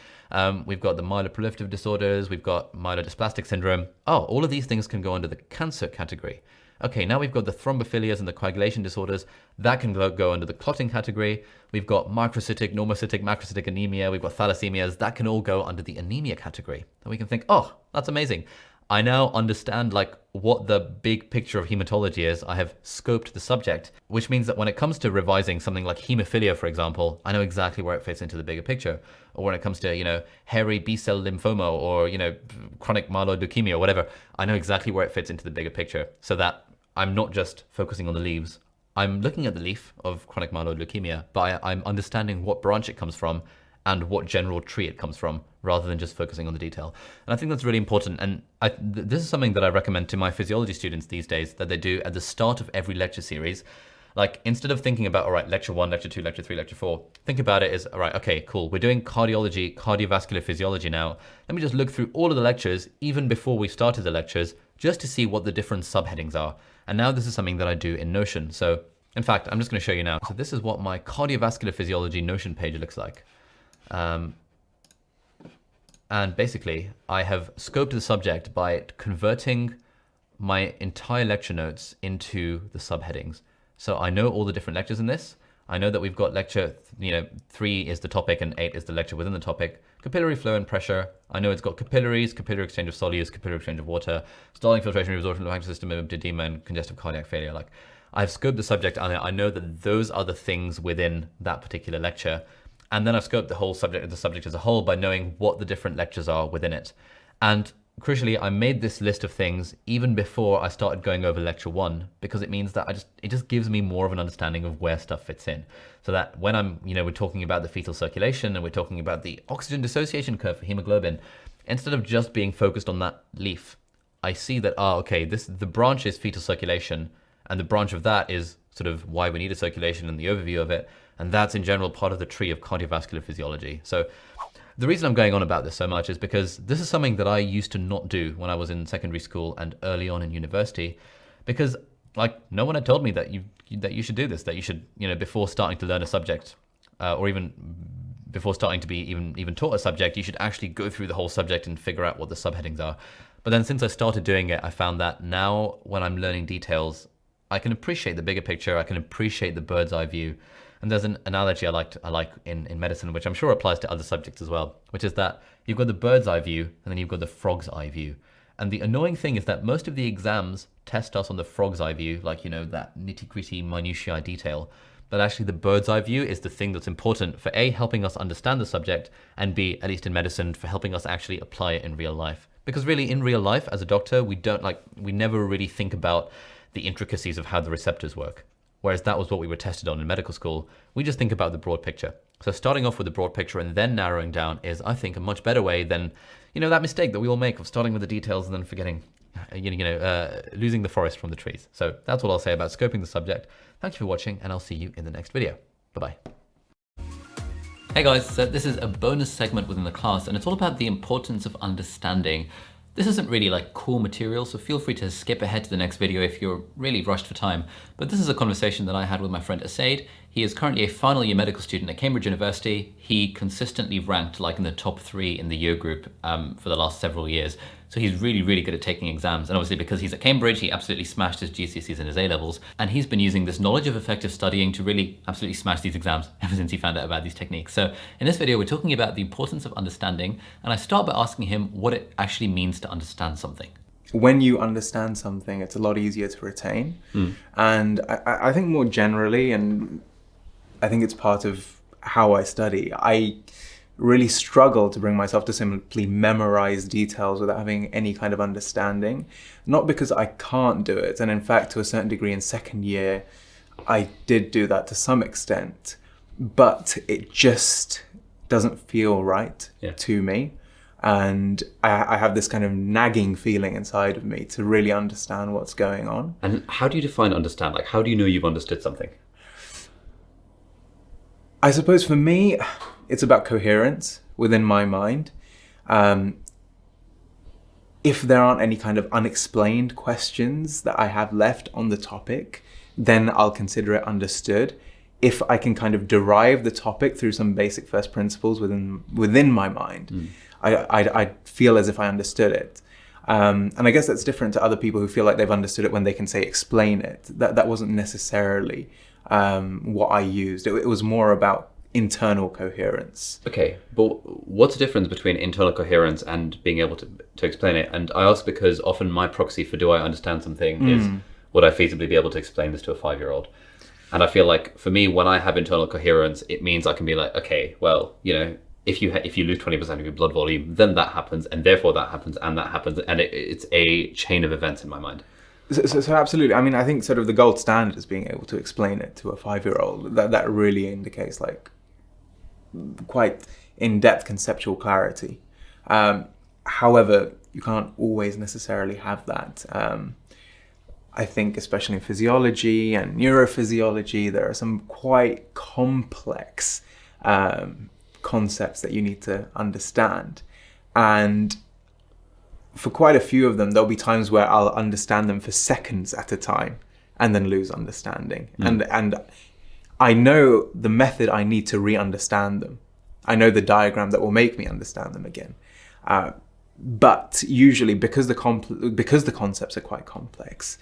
we've got the myeloproliferative disorders, we've got myelodysplastic syndrome. Oh, all of these things can go under the cancer category. Okay, now we've got the thrombophilias and the coagulation disorders. That can go under the clotting category. We've got microcytic, normocytic, macrocytic anemia. We've got thalassemias. That can all go under the anemia category. And we can think, oh, that's amazing. I now understand like what the big picture of hematology is. I have scoped the subject, which means that when it comes to revising something like hemophilia, for example, I know exactly where it fits into the bigger picture. Or when it comes to, hairy B-cell lymphoma or, chronic myeloid leukemia or whatever, I know exactly where it fits into the bigger picture, so that I'm not just focusing on the leaves. I'm looking at the leaf of chronic myeloid leukemia, but I'm understanding what branch it comes from and what general tree it comes from, rather than just focusing on the detail. And I think that's really important. And this is something that I recommend to my physiology students these days, that they do at the start of every lecture series. Like, instead of thinking about, all right, lecture 1, lecture 2, lecture 3, lecture 4, think about it as, all right, okay, cool. We're doing cardiology, cardiovascular physiology now. Let me just look through all of the lectures, even before we started the lectures, just to see what the different subheadings are. And now this is something that I do in Notion. So in fact, I'm just going to show you now. So this is what my cardiovascular physiology Notion page looks like. And basically, I have scoped the subject by converting my entire lecture notes into the subheadings. So I know all the different lectures in this. I know that we've got lecture, 3 is the topic and 8 is the lecture within the topic. Capillary flow and pressure. I know it's got capillaries, capillary exchange of solutes, capillary exchange of water, stalling filtration, resorption, lymphatic system, edema, and congestive cardiac failure. Like, I've scoped the subject and I know that those are the things within that particular lecture. And then I've scoped the subject as a whole by knowing what the different lectures are within it. And crucially, I made this list of things even before I started going over lecture 1, because it means that it just gives me more of an understanding of where stuff fits in. So that when we're talking about the fetal circulation and we're talking about the oxygen dissociation curve for hemoglobin, instead of just being focused on that leaf, I see that, the branch is fetal circulation, and the branch of that is sort of why we need a circulation and the overview of it. And that's in general part of the tree of cardiovascular physiology. So the reason I'm going on about this so much is because this is something that I used to not do when I was in secondary school and early on in university, because no one had told me that you should do this, that you should, before starting to learn a subject, or even before starting to be even taught a subject, you should actually go through the whole subject and figure out what the subheadings are. But then since I started doing it, I found that now when I'm learning details, I can appreciate the bigger picture, I can appreciate the bird's eye view. And there's an analogy I like in medicine, which I'm sure applies to other subjects as well, which is that you've got the bird's eye view and then you've got the frog's eye view. And the annoying thing is that most of the exams test us on the frog's eye view, that nitty-gritty minutiae detail. But actually the bird's eye view is the thing that's important for A, helping us understand the subject, and B, at least in medicine, for helping us actually apply it in real life. Because really in real life, as a doctor, we never really think about the intricacies of how the receptors work. Whereas that was what we were tested on in medical school. We just think about the broad picture. So starting off with the broad picture and then narrowing down is, I think, a much better way than, that mistake that we all make of starting with the details and then forgetting, losing the forest from the trees. So that's what I'll say about scoping the subject. Thank you for watching, and I'll see you in the next video. Bye-bye. Hey guys, so this is a bonus segment within the class, and it's all about the importance of understanding. This isn't really like core material, so feel free to skip ahead to the next video if you're really rushed for time. But this is a conversation that I had with my friend Asaid. He is currently a final year medical student at Cambridge University. He consistently ranked in the top 3 in the year group for the last several years. So he's really, really good at taking exams. And obviously because he's at Cambridge, he absolutely smashed his GCSEs and his A-levels. And he's been using this knowledge of effective studying to really absolutely smash these exams ever since he found out about these techniques. So in this video, we're talking about the importance of understanding. And I start by asking him what it actually means to understand something. When you understand something, it's a lot easier to retain. And I think more generally, and I think it's part of how I study, I really struggle to bring myself to simply memorize details without having any kind of understanding. Not because I can't do it, and in fact, to a certain degree in second year, I did do that to some extent, but it just doesn't feel right to me. And I have this kind of nagging feeling inside of me to really understand what's going on. And how do you define understand? Like, how do you know you've understood something? I suppose for me, it's about coherence within my mind. If there aren't any kind of unexplained questions that I have left on the topic, then I'll consider it understood. If I can kind of derive the topic through some basic first principles within my mind, I feel as if I understood it. And I guess that's different to other people who feel like they've understood it when they can say explain it. That wasn't necessarily what I used. It was more about internal coherence. Okay, but what's the difference between internal coherence and being able to explain it? And I ask because often my proxy for do I understand something is would I feasibly be able to explain this to a 5-year-old? And I feel like for me, when I have internal coherence, it means I can be like, okay, well, you know, if you lose 20% of your blood volume, then that happens, and therefore that happens, and that happens, and it's a chain of events in my mind. So absolutely. I mean, I think sort of the gold standard is being able to explain it to a 5-year-old. That really indicates like quite in-depth conceptual clarity. However, you can't always necessarily have that. I think especially in physiology and neurophysiology, there are some quite complex concepts that you need to understand. And for quite a few of them, there'll be times where I'll understand them for seconds at a time and then lose understanding. And I know the method I need to re-understand them. I know the diagram that will make me understand them again. But usually, because the concepts are quite complex,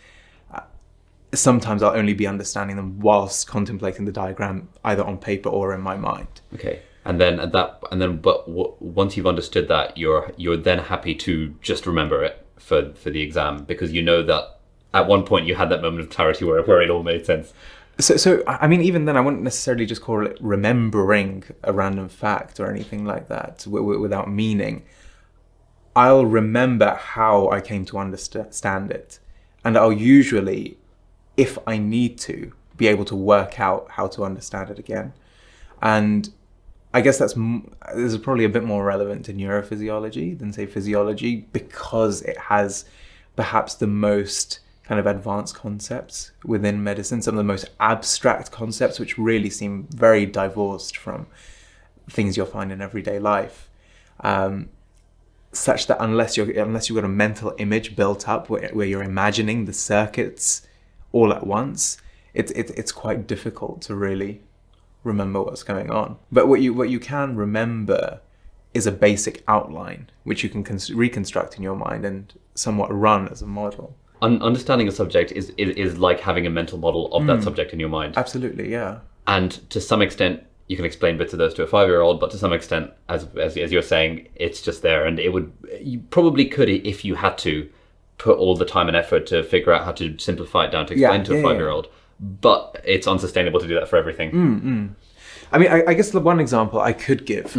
sometimes I'll only be understanding them whilst contemplating the diagram either on paper or in my mind. Okay. Once you've understood that, you're then happy to just remember it for the exam, because you know that at one point you had that moment of clarity where it all made sense. So I mean, even then, I wouldn't necessarily just call it remembering a random fact or anything like that without meaning. I'll remember how I came to understand it, and I'll usually, if I need to, be able to work out how to understand it again. And I guess this is probably a bit more relevant to neurophysiology than, say, physiology, because it has perhaps the most kind of advanced concepts within medicine, some of the most abstract concepts, which really seem very divorced from things you'll find in everyday life. Such that unless you've got a mental image built up where you're imagining the circuits all at once, it's quite difficult to really remember what's going on. But what you can remember is a basic outline, which you can reconstruct in your mind and somewhat run as a model. Understanding a subject is like having a mental model of that subject in your mind. Absolutely, yeah. And to some extent, you can explain bits of those to a 5-year-old, but to some extent, as you're saying, it's just there. And you probably could, if you had to, put all the time and effort to figure out how to simplify it down to explain to a 5-year-old. But it's unsustainable to do that for everything. I mean, I guess the one example I could give.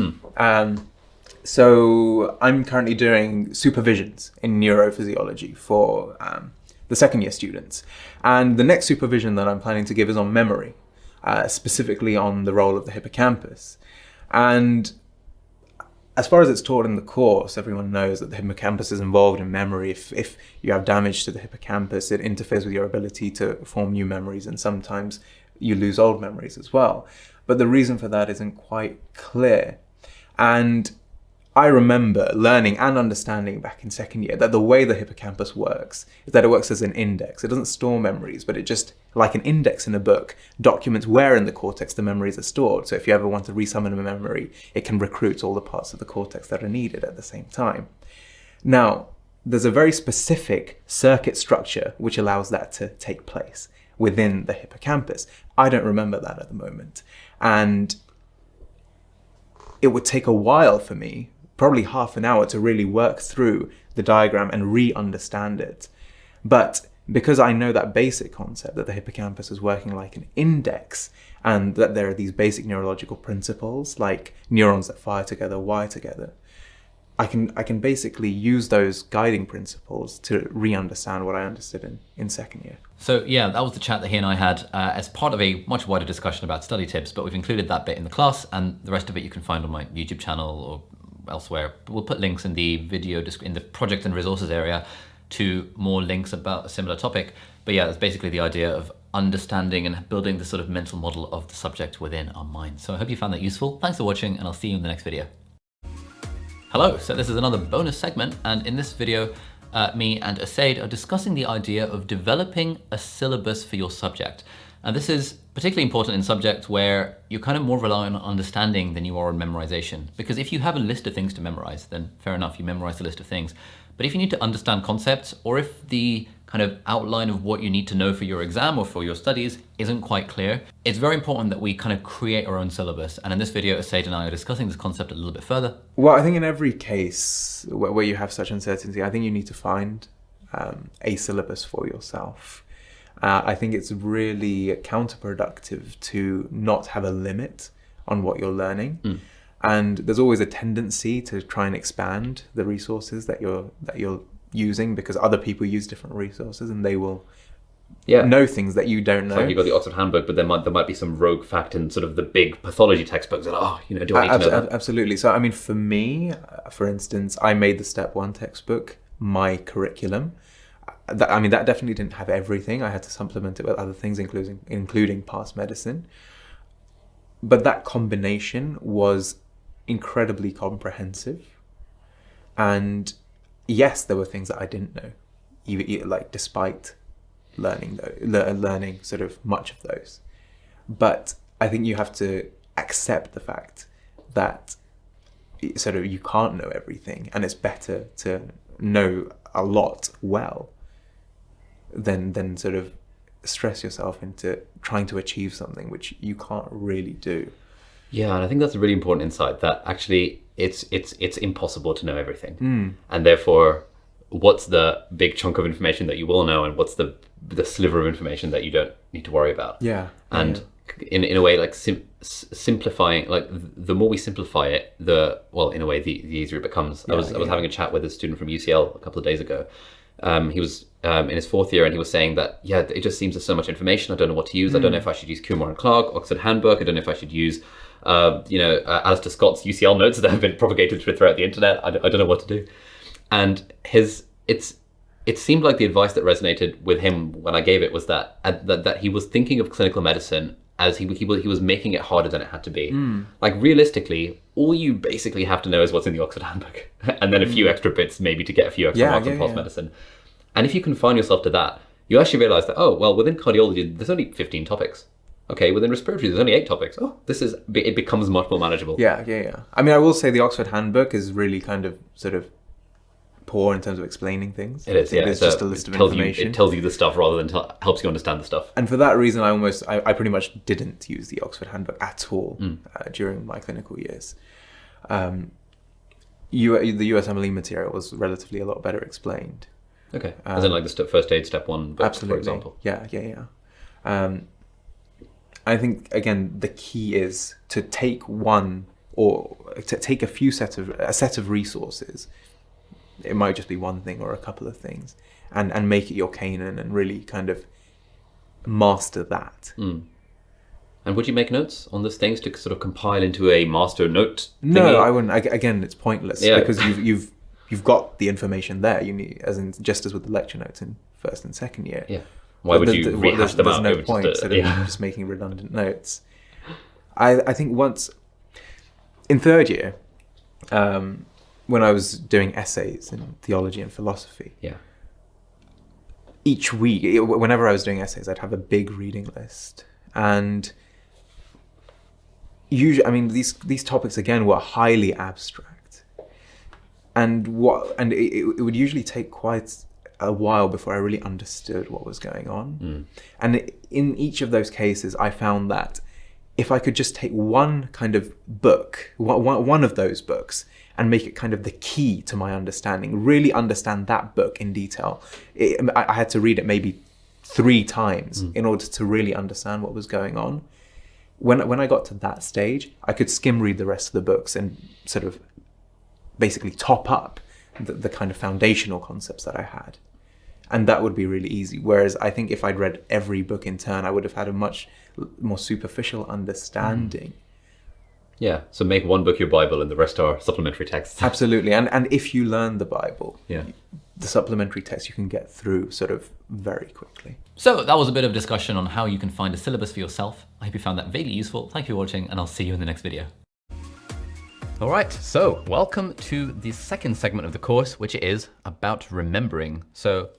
So I'm currently doing supervisions in neurophysiology for the second year students. And the next supervision that I'm planning to give is on memory, specifically on the role of the hippocampus. And as far as it's taught in the course, everyone knows that the hippocampus is involved in memory. If you have damage to the hippocampus, it interferes with your ability to form new memories, and sometimes you lose old memories as well. But the reason for that isn't quite clear. And I remember learning and understanding back in second year that the way the hippocampus works is that it works as an index. It doesn't store memories, but it just, like an index in a book, documents where in the cortex the memories are stored. So if you ever want to resummon a memory, it can recruit all the parts of the cortex that are needed at the same time. Now, there's a very specific circuit structure which allows that to take place within the hippocampus. I don't remember that at the moment. And it would take a while for me, probably half an hour, to really work through the diagram and re-understand it. But because I know that basic concept that the hippocampus is working like an index, and that there are these basic neurological principles like neurons that fire together, wire together, I can basically use those guiding principles to re-understand what I understood in second year. So yeah, that was the chat that he and I had as part of a much wider discussion about study tips, but we've included that bit in the class, and the rest of it you can find on my YouTube channel or elsewhere. We'll put links in the video, in the project and resources area, to more links about a similar topic. But yeah, that's basically the idea of understanding and building the sort of mental model of the subject within our mind. So I hope you found that useful. Thanks for watching, and I'll see you in the next video. Hello, so this is another bonus segment, and in this video, me and Asaid are discussing the idea of developing a syllabus for your subject. And this is particularly important in subjects where you're kind of more reliant on understanding than you are on memorization. Because if you have a list of things to memorize, then fair enough, you memorize the list of things. But if you need to understand concepts, or if the kind of outline of what you need to know for your exam or for your studies isn't quite clear, it's very important that we kind of create our own syllabus. And in this video, Asaid and I are discussing this concept a little bit further. Well, I think in every case where you have such uncertainty, I think you need to find a syllabus for yourself. I think it's really counterproductive to not have a limit on what you're learning. And there's always a tendency to try and expand the resources that you're using, because other people use different resources and they will know things that you don't know. It's like you've got the Oxford Handbook, but there might be some rogue fact in sort of the big pathology textbooks that, do I need to know that? Absolutely. So, I mean, for me, for instance, I made the Step 1 textbook my curriculum. That definitely didn't have everything. I had to supplement it with other things, including past medicine. But that combination was incredibly comprehensive. And yes, there were things that I didn't know, even like despite learning sort of much of those. But I think you have to accept the fact that sort of you can't know everything, and it's better to know a lot well than sort of stress yourself into trying to achieve something which you can't really do. Yeah, and I think that's a really important insight, that actually it's impossible to know everything. And therefore, what's the big chunk of information that you will know, and what's the sliver of information that you don't need to worry about? Yeah. And in a way, like simplifying, like the more we simplify it, in a way, the easier it becomes. I was having a chat with a student from UCL a couple of days ago. He was in his fourth year, and he was saying that, it just seems there's so much information. I don't know what to use. I don't know if I should use Kumar and Clark, Oxford Handbook. I don't know if I should use, Alistair Scott's UCL notes that have been propagated throughout the internet. I don't know what to do. And it seemed like the advice that resonated with him when I gave it was that he was thinking of clinical medicine as he was making it harder than it had to be. Like, realistically, all you basically have to know is what's in the Oxford Handbook, and then a few extra bits maybe to get a few extra marks on past medicine. And if you confine yourself to that, you actually realize that, within cardiology, there's only 15 topics. Okay, within respiratory, there's only 8 topics. It becomes much more manageable. Yeah. I mean, I will say the Oxford Handbook is really kind of sort of poor in terms of explaining things. It is, yeah. It's just a list of information. It tells you the stuff rather than helps you understand the stuff. And for that reason, I pretty much didn't use the Oxford Handbook at all during my clinical years. The USMLE material was relatively a lot better explained. Okay, as in like the first aid step 1 book, absolutely. For example. Yeah. I think, again, the key is to take a set of resources. It might just be one thing or a couple of things, and make it your canon and really kind of master that. And would you make notes on those things to sort of compile into a master note thingy? No, I wouldn't. Again, it's pointless because you've got the information there. You need, just as with the lecture notes in first and second year. Yeah. Why would you rehash them out? There's no point just making redundant notes. I think once in third year, when I was doing essays in theology and philosophy, each week, whenever I was doing essays, I'd have a big reading list, and usually, I mean, these topics again were highly abstract, and it would usually take quite a while before I really understood what was going on. And in each of those cases, I found that if I could just take one kind of book, one of those books, and make it kind of the key to my understanding, really understand that book in detail. I had to read it maybe 3 times in order to really understand what was going on. When I got to that stage, I could skim read the rest of the books and sort of basically top up the kind of foundational concepts that I had. And that would be really easy. Whereas I think if I'd read every book in turn, I would have had a much more superficial understanding. Yeah, so make one book your Bible and the rest are supplementary texts. Absolutely. And if you learn the Bible, Yeah. the supplementary text you can get through sort of very quickly. So that was a bit of discussion on how you can find a syllabus for yourself. I hope you found that vaguely useful. Thank you for watching, and I'll see you in the next video. All right, so welcome to the second segment of the course, which is about remembering. So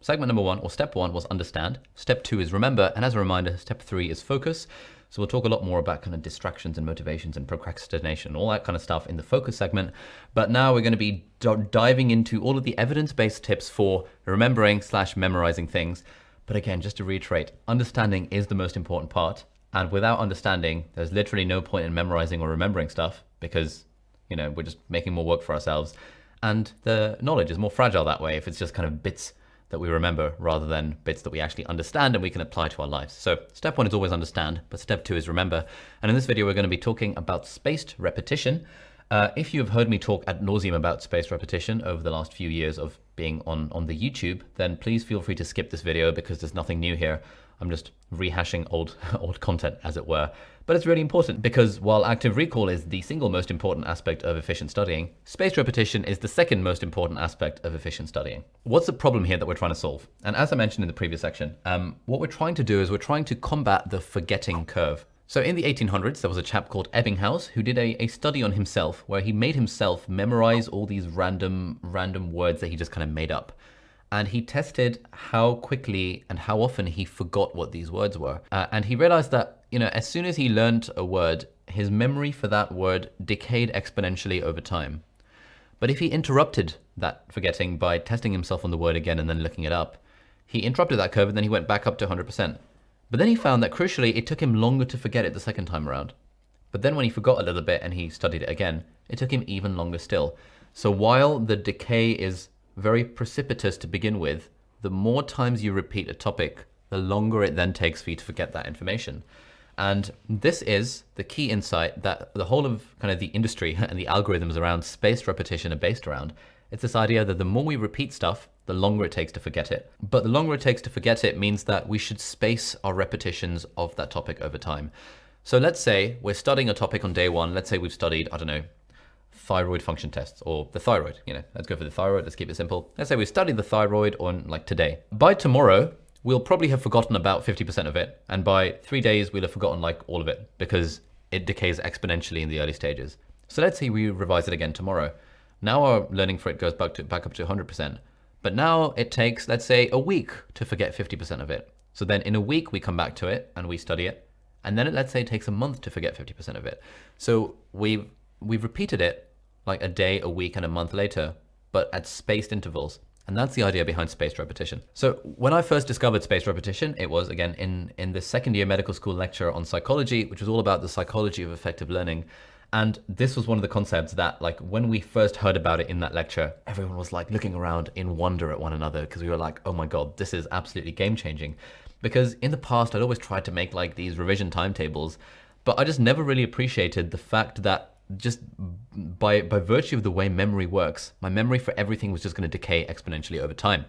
segment number 1, or step 1, was understand. Step 2 is remember. And as a reminder, step 3 is focus. So we'll talk a lot more about kind of distractions and motivations and procrastination, all that kind of stuff in the focus segment. But now we're going to be diving into all of the evidence-based tips for remembering/memorizing things. But again, just to reiterate, understanding is the most important part. And without understanding, there's literally no point in memorizing or remembering stuff because, you know, we're just making more work for ourselves. And the knowledge is more fragile that way if it's just kind of bits that we remember rather than bits that we actually understand and we can apply to our lives. So step 1 is always understand, but step 2 is remember. And in this video, we're going to be talking about spaced repetition. If you have heard me talk ad nauseum about spaced repetition over the last few years of being on the YouTube, then please feel free to skip this video because there's nothing new here. I'm just rehashing old content, as it were. But it's really important because while active recall is the single most important aspect of efficient studying, spaced repetition is the second most important aspect of efficient studying. What's the problem here that we're trying to solve? And as I mentioned in the previous section, what we're trying to do is we're trying to combat the forgetting curve. So in the 1800s, there was a chap called Ebbinghaus who did a study on himself where he made himself memorize all these random words that he just kind of made up. And he tested how quickly and how often he forgot what these words were. And he realized that, you know, as soon as he learned a word, his memory for that word decayed exponentially over time. But if he interrupted that forgetting by testing himself on the word again and then looking it up, he interrupted that curve and then he went back up to 100%. But then he found that crucially, it took him longer to forget it the second time around. But then when he forgot a little bit and he studied it again, it took him even longer still. So while the decay is very precipitous to begin with, the more times you repeat a topic, the longer it then takes for you to forget that information. And this is the key insight that the whole of kind of the industry and the algorithms around spaced repetition are based around. It's this idea that the more we repeat stuff, the longer it takes to forget it. But the longer it takes to forget it means that we should space our repetitions of that topic over time. So let's say we're studying a topic on day 1. Let's say we've studied, I don't know, thyroid function tests or the thyroid, you know, let's go for the thyroid. Let's keep it simple. Let's say we studied the thyroid on like today. By tomorrow, we'll probably have forgotten about 50% of it. And by 3 days, we'll have forgotten like all of it because it decays exponentially in the early stages. So let's say we revise it again tomorrow. Now our learning for it goes back up to 100%. But now it takes, let's say, a week to forget 50% of it. So then in a week, we come back to it and we study it. And then let's say it takes a month to forget 50% of it. So we've repeated it like a day, a week, and a month later, but at spaced intervals. And that's the idea behind spaced repetition. So when I first discovered spaced repetition, it was again in the second year medical school lecture on psychology, which was all about the psychology of effective learning. And this was one of the concepts that, like, when we first heard about it in that lecture, everyone was like looking around in wonder at one another because we were like, oh my God, this is absolutely game changing. Because in the past, I'd always tried to make like these revision timetables, but I just never really appreciated the fact that just by virtue of the way memory works, my memory for everything was just going to decay exponentially over time.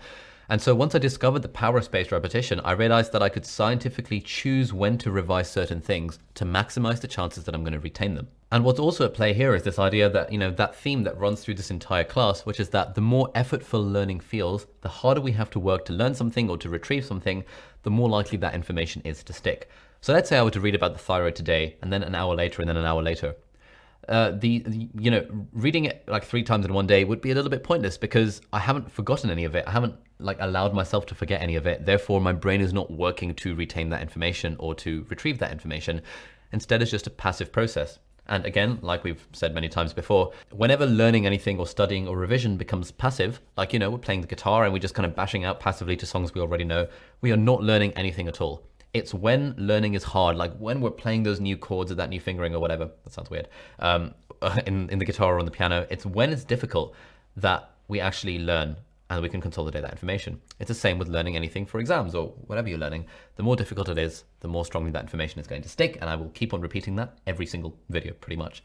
And so once I discovered the power of spaced repetition, I realized that I could scientifically choose when to revise certain things to maximize the chances that I'm going to retain them. And what's also at play here is this idea that, you know, that theme that runs through this entire class, which is that the more effortful learning feels, the harder we have to work to learn something or to retrieve something, the more likely that information is to stick. So let's say I were to read about the thyroid today, and then an hour later, and then an hour later. You know, reading it like 3 times in one day would be a little bit pointless because I haven't forgotten any of it. I haven't like allowed myself to forget any of it. Therefore, my brain is not working to retain that information or to retrieve that information. Instead, it's just a passive process. And again, like we've said many times before, whenever learning anything or studying or revision becomes passive, like, you know, we're playing the guitar and we're just kind of bashing out passively to songs we already know, we are not learning anything at all. It's when learning is hard, like when we're playing those new chords or that new fingering or whatever, that sounds weird, in the guitar or on the piano, it's when it's difficult that we actually learn and we can consolidate that information. It's the same with learning anything for exams or whatever you're learning. The more difficult it is, the more strongly that information is going to stick, and I will keep on repeating that every single video pretty much.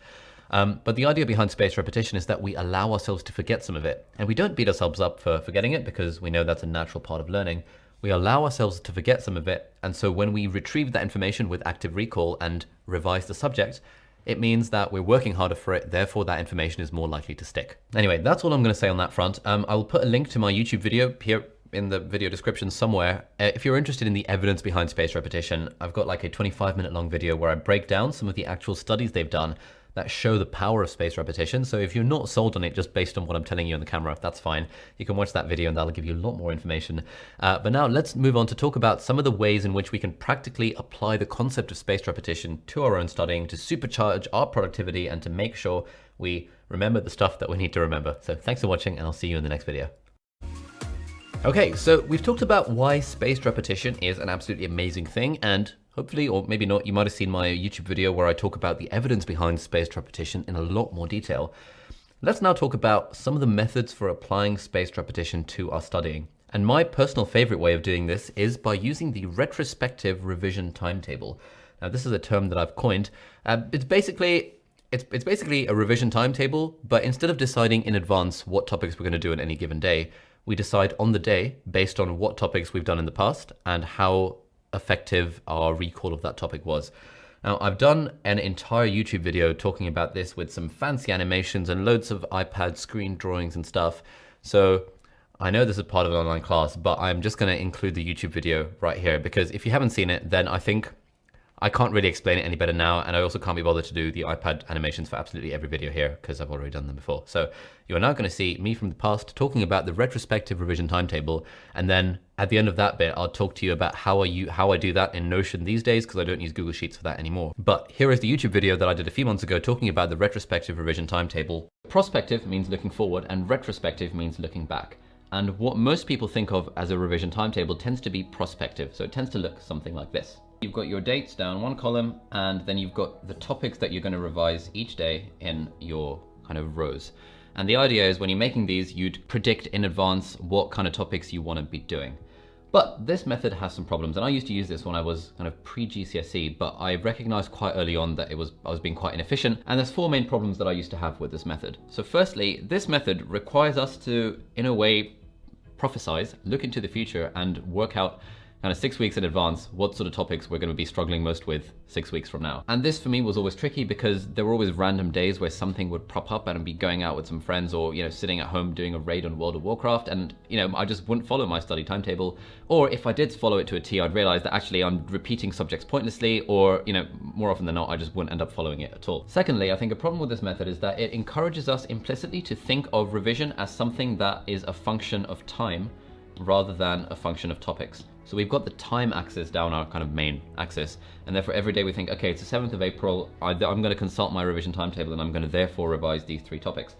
But the idea behind spaced repetition is that we allow ourselves to forget some of it, and we don't beat ourselves up for forgetting it because we know that's a natural part of learning. We allow ourselves to forget some of it, and so when we retrieve that information with active recall and revise the subject, it means that we're working harder for it, therefore that information is more likely to stick. Anyway, that's all I'm going to say on that front. I will put a link to my YouTube video here in the video description somewhere. If you're interested in the evidence behind spaced repetition, I've got like a 25-minute long video where I break down some of the actual studies they've done that show the power of spaced repetition. So if you're not sold on it just based on what I'm telling you on the camera, that's fine. You can watch that video and that'll give you a lot more information. But now let's move on to talk about some of the ways in which we can practically apply the concept of spaced repetition to our own studying to supercharge our productivity and to make sure we remember the stuff that we need to remember. So thanks for watching, and I'll see you in the next video. Okay, so we've talked about why spaced repetition is an absolutely amazing thing, and hopefully, or maybe not, you might have seen my YouTube video where I talk about the evidence behind spaced repetition in a lot more detail. Let's now talk about some of the methods for applying spaced repetition to our studying. And my personal favorite way of doing this is by using the retrospective revision timetable. Now, this is a term that I've coined. It's basically a revision timetable, but instead of deciding in advance what topics we're going to do on any given day, we decide on the day based on what topics we've done in the past and how effective our recall of that topic was. Now, I've done an entire YouTube video talking about this with some fancy animations and loads of iPad screen drawings and stuff. So I know this is part of an online class, but I'm just going to include the YouTube video right here because if you haven't seen it, then I think I can't really explain it any better now, and I also can't be bothered to do the iPad animations for absolutely every video here because I've already done them before. So you are now going to see me from the past talking about the retrospective revision timetable, and then at the end of that bit, I'll talk to you about how I do that in Notion these days because I don't use Google Sheets for that anymore. But here is the YouTube video that I did a few months ago talking about the retrospective revision timetable. Prospective means looking forward, and retrospective means looking back. And what most people think of as a revision timetable tends to be prospective, so it tends to look something like this. You've got your dates down one column, and then you've got the topics that you're going to revise each day in your kind of rows. And the idea is when you're making these, you'd predict in advance what kind of topics you want to be doing. But this method has some problems, and I used to use this when I was kind of pre-GCSE, but I recognized quite early on that I was being quite inefficient, and there's four main problems that I used to have with this method. So firstly, this method requires us to, in a way, prophesize, look into the future, and work out kind of 6 weeks in advance what sort of topics we're going to be struggling most with 6 weeks from now. And this for me was always tricky because there were always random days where something would prop up and I'd be going out with some friends or, you know, sitting at home doing a raid on World of Warcraft, and, you know, I just wouldn't follow my study timetable. Or if I did follow it to a T, I'd realize that actually I'm repeating subjects pointlessly, or, you know, more often than not, I just wouldn't end up following it at all. Secondly, I think a problem with this method is that it encourages us implicitly to think of revision as something that is a function of time rather than a function of topics. So we've got the time axis down our kind of main axis, and therefore every day we think, okay, it's the 7th of April, I'm going to consult my revision timetable and I'm going to therefore revise these 3 topics.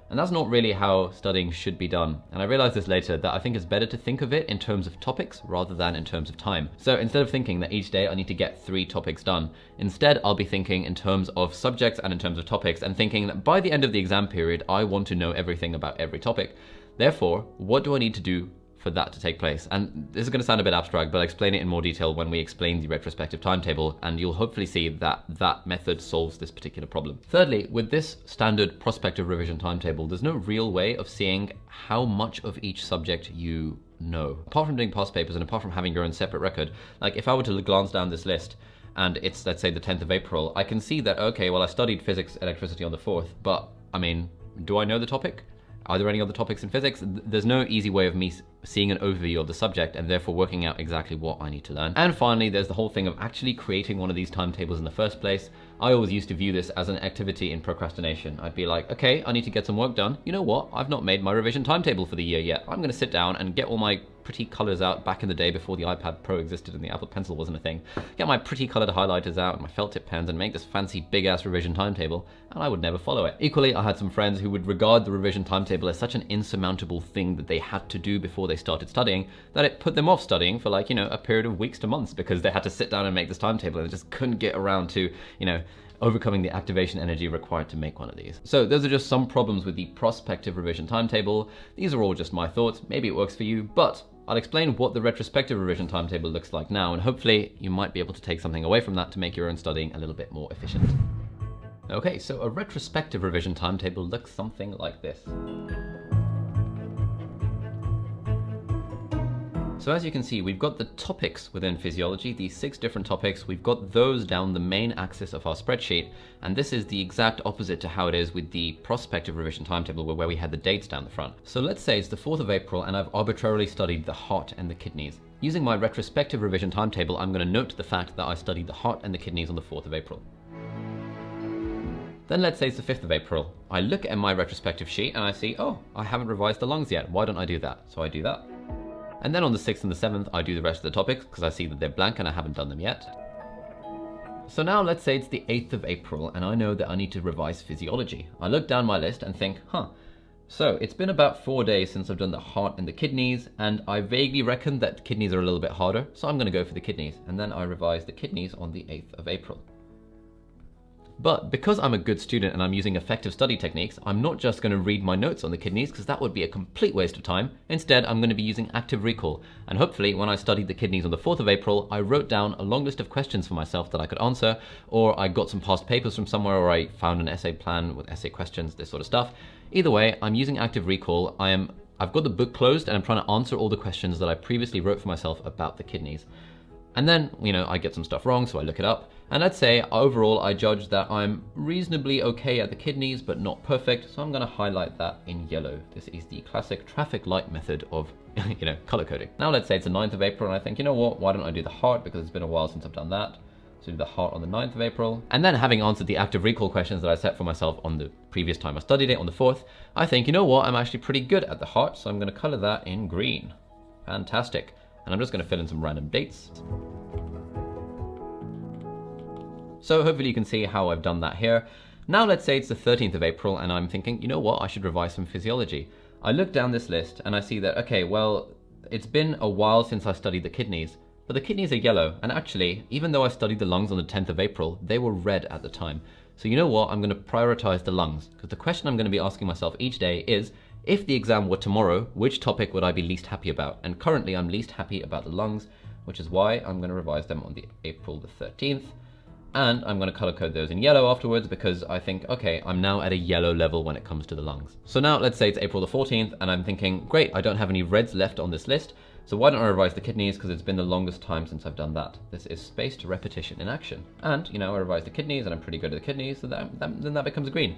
And that's not really how studying should be done. And I realized this later, that I think it's better to think of it in terms of topics rather than in terms of time. So instead of thinking that each day I need to get 3 topics done, instead I'll be thinking in terms of subjects and in terms of topics, and thinking that by the end of the exam period, I want to know everything about every topic. Therefore, what do I need to do for that to take place? And this is going to sound a bit abstract, but I'll explain it in more detail when we explain the retrospective timetable, and you'll hopefully see that that method solves this particular problem. Thirdly, with this standard prospective revision timetable, there's no real way of seeing how much of each subject you know. Apart from doing past papers and apart from having your own separate record, like if I were to glance down this list and it's, let's say, the 10th of April, I can see that, okay, well, I studied physics, electricity on the 4th, but I mean, do I know the topic? Are there any other topics in physics? There's no easy way of me seeing an overview of the subject and therefore working out exactly what I need to learn. And finally, there's the whole thing of actually creating one of these timetables in the first place. I always used to view this as an activity in procrastination. I'd be like, okay, I need to get some work done. You know what? I've not made my revision timetable for the year yet. I'm going to sit down and get all my pretty colors out back in the day before the iPad Pro existed and the Apple Pencil wasn't a thing. Get my pretty colored highlighters out and my felt tip pens and make this fancy big ass revision timetable, and I would never follow it. Equally, I had some friends who would regard the revision timetable as such an insurmountable thing that they had to do before they started studying that it put them off studying for like, a period of weeks to months because they had to sit down and make this timetable and they just couldn't get around to, overcoming the activation energy required to make one of these. So those are just some problems with the prospective revision timetable. These are all just my thoughts. Maybe it works for you, but I'll explain what the retrospective revision timetable looks like now, and hopefully you might be able to take something away from that to make your own studying a little bit more efficient. Okay, so a retrospective revision timetable looks something like this. So as you can see, we've got the topics within physiology, these 6 different topics. We've got those down the main axis of our spreadsheet, and this is the exact opposite to how it is with the prospective revision timetable where we had the dates down the front. So let's say it's the 4th of April and I've arbitrarily studied the heart and the kidneys. Using my retrospective revision timetable, I'm going to note the fact that I studied the heart and the kidneys on the 4th of April. Then let's say it's the 5th of April. I look at my retrospective sheet and I see, oh, I haven't revised the lungs yet. Why don't I do that? So I do that. And then on the 6th and the 7th, I do the rest of the topics because I see that they're blank and I haven't done them yet. So now let's say it's the 8th of April and I know that I need to revise physiology. I look down my list and think, so it's been about 4 days since I've done the heart and the kidneys, and I vaguely reckon that kidneys are a little bit harder, so I'm going to go for the kidneys. And then I revise the kidneys on the 8th of April. But because I'm a good student and I'm using effective study techniques, I'm not just going to read my notes on the kidneys because that would be a complete waste of time. Instead, I'm going to be using active recall. And hopefully when I studied the kidneys on the 4th of April, I wrote down a long list of questions for myself that I could answer, or I got some past papers from somewhere, or I found an essay plan with essay questions, this sort of stuff. Either way, I'm using active recall. I've got the book closed and I'm trying to answer all the questions that I previously wrote for myself about the kidneys. And then, I get some stuff wrong, so I look it up. And let's say overall, I judge that I'm reasonably okay at the kidneys, but not perfect. So I'm going to highlight that in yellow. This is the classic traffic light method of, color coding. Now let's say it's the 9th of April and I think, why don't I do the heart? Because it's been a while since I've done that. So do the heart on the 9th of April. And then having answered the active recall questions that I set for myself on the previous time I studied it on the 4th, I think, I'm actually pretty good at the heart. So I'm going to color that in green. Fantastic. And I'm just going to fill in some random dates. So hopefully you can see how I've done that here. Now let's say it's the 13th of April and I'm thinking, I should revise some physiology. I look down this list and I see that, okay, well, it's been a while since I studied the kidneys, but the kidneys are yellow. And actually, even though I studied the lungs on the 10th of April, they were red at the time. So I'm going to prioritize the lungs, because the question I'm going to be asking myself each day is, if the exam were tomorrow, which topic would I be least happy about? And currently I'm least happy about the lungs, which is why I'm going to revise them on the April the 13th. And I'm going to color code those in yellow afterwards because I think, okay, I'm now at a yellow level when it comes to the lungs. So now let's say it's April the 14th and I'm thinking, great, I don't have any reds left on this list. So why don't I revise the kidneys? Because it's been the longest time since I've done that. This is spaced repetition in action. And, I revise the kidneys and I'm pretty good at the kidneys, so then that becomes green.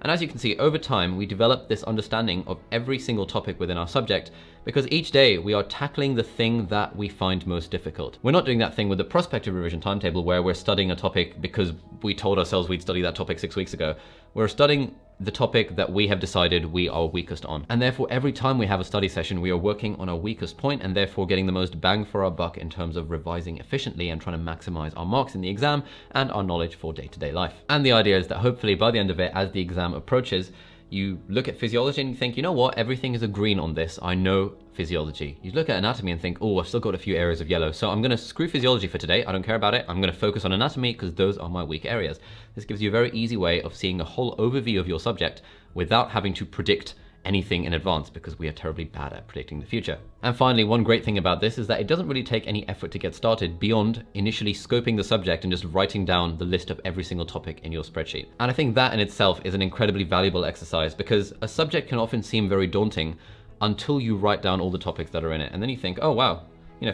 And as you can see, over time, we develop this understanding of every single topic within our subject, because each day we are tackling the thing that we find most difficult. We're not doing that thing with the prospective revision timetable where we're studying a topic because we told ourselves we'd study that topic 6 weeks ago. We're studying the topic that we have decided we are weakest on. And therefore, every time we have a study session, we are working on our weakest point and therefore getting the most bang for our buck in terms of revising efficiently and trying to maximize our marks in the exam and our knowledge for day-to-day life. And the idea is that hopefully by the end of it, as the exam approaches, you look at physiology and you think, everything is a green on this. I know physiology. You look at anatomy and think, oh, I've still got a few areas of yellow. So I'm going to screw physiology for today. I don't care about it. I'm going to focus on anatomy because those are my weak areas. This gives you a very easy way of seeing a whole overview of your subject without having to predict anything in advance because we are terribly bad at predicting the future. And finally, one great thing about this is that it doesn't really take any effort to get started beyond initially scoping the subject and just writing down the list of every single topic in your spreadsheet. And I think that in itself is an incredibly valuable exercise because a subject can often seem very daunting until you write down all the topics that are in it. And then you think, oh wow,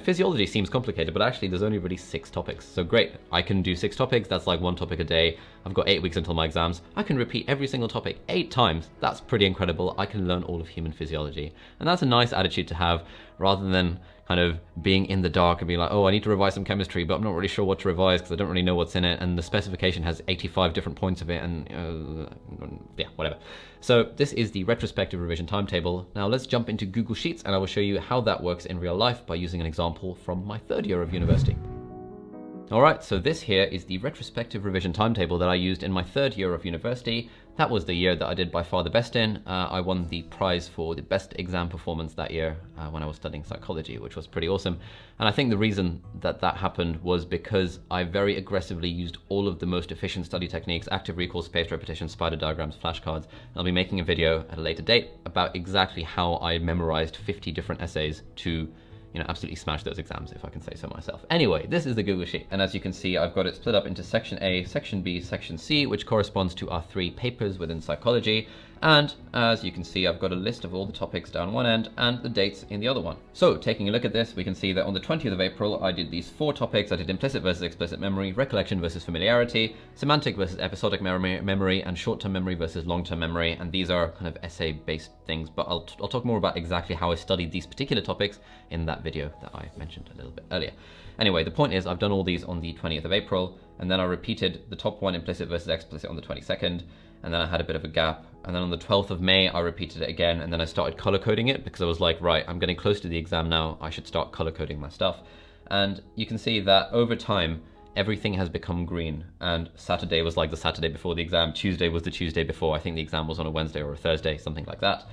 physiology seems complicated, but actually there's only really 6 topics. So great, I can do 6 topics. That's like 1 topic a day. I've got 8 weeks until my exams. I can repeat every single topic 8 times. That's pretty incredible. I can learn all of human physiology. And that's a nice attitude to have rather than kind of being in the dark and being like, oh, I need to revise some chemistry, but I'm not really sure what to revise because I don't really know what's in it, and the specification has 85 different points of it, and yeah, whatever. So this is the retrospective revision timetable. Now let's jump into Google Sheets, and I will show you how that works in real life by using an example from my 3rd year of university. All right, so this here is the retrospective revision timetable that I used in my 3rd year of university. That was the year that I did by far the best in. I won the prize for the best exam performance that year when I was studying psychology, which was pretty awesome. And I think the reason that that happened was because I very aggressively used all of the most efficient study techniques: active recall, spaced repetition, spider diagrams, flashcards. And I'll be making a video at a later date about exactly how I memorized 50 different essays to absolutely smash those exams, if I can say so myself. Anyway, this is the Google Sheet, and as you can see, I've got it split up into Section A, Section B, Section C, which corresponds to our 3 papers within psychology. And as you can see, I've got a list of all the topics down one end and the dates in the other one. So taking a look at this, we can see that on the 20th of April, I did these 4 topics. I did implicit versus explicit memory, recollection versus familiarity, semantic versus episodic memory, and short-term memory versus long-term memory. And these are kind of essay-based things, but I'll talk more about exactly how I studied these particular topics in that video that I mentioned a little bit earlier. Anyway, the point is I've done all these on the 20th of April, and then I repeated the top one, implicit versus explicit, on the 22nd, and then I had a bit of a gap. And then on the 12th of May, I repeated it again, and then I started color coding it because I was like, right, I'm getting close to the exam now. I should start color coding my stuff. And you can see that over time, everything has become green. And Saturday was like the Saturday before the exam. Tuesday was the Tuesday before. I think the exam was on a Wednesday or a Thursday, something like that.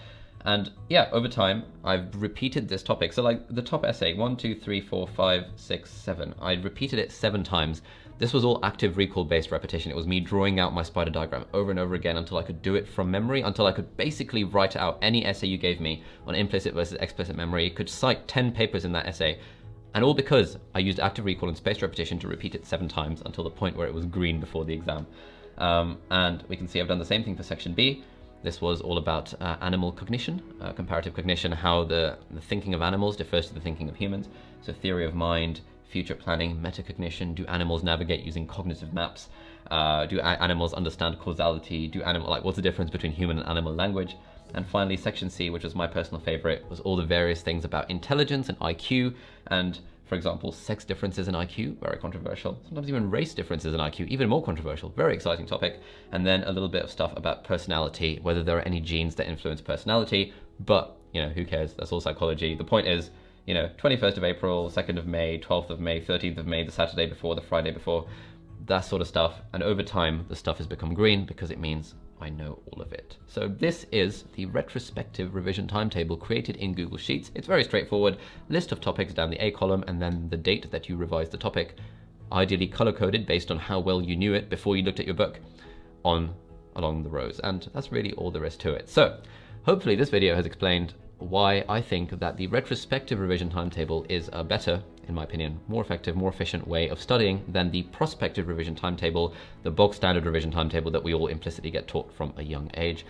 And yeah, over time, I've repeated this topic. So like the top essay, 1, 2, 3, 4, 5, 6, 7. I repeated it 7 times. This was all active recall based repetition. It was me drawing out my spider diagram over and over again until I could do it from memory, until I could basically write out any essay you gave me on implicit versus explicit memory. Could cite 10 papers in that essay. And all because I used active recall and spaced repetition to repeat it 7 times until the point where it was green before the exam. And we can see I've done the same thing for Section B. This was all about animal cognition, comparative cognition, how the thinking of animals differs to the thinking of humans. So theory of mind, future planning, metacognition. Do animals navigate using cognitive maps? Do animals understand causality? What's the difference between human and animal language? And finally, Section C, which was my personal favorite, was all the various things about intelligence and IQ, and for example, sex differences in IQ, very controversial. Sometimes even race differences in IQ, even more controversial, very exciting topic. And then a little bit of stuff about personality, whether there are any genes that influence personality, but who cares? That's all psychology. The point is, 21st of April, 2nd of May, 12th of May, 13th of May, the Saturday before, the Friday before, that sort of stuff. And over time, the stuff has become green because it means I know all of it. So this is the retrospective revision timetable created in Google Sheets. It's very straightforward. List of topics down the A column, and then the date that you revised the topic, ideally color-coded based on how well you knew it before you looked at your book, along the rows. And that's really all there is to it. So hopefully this video has explained why I think that the retrospective revision timetable is a better, in my opinion, more effective, more efficient way of studying than the prospective revision timetable, the bog standard revision timetable that we all implicitly get taught from a young age.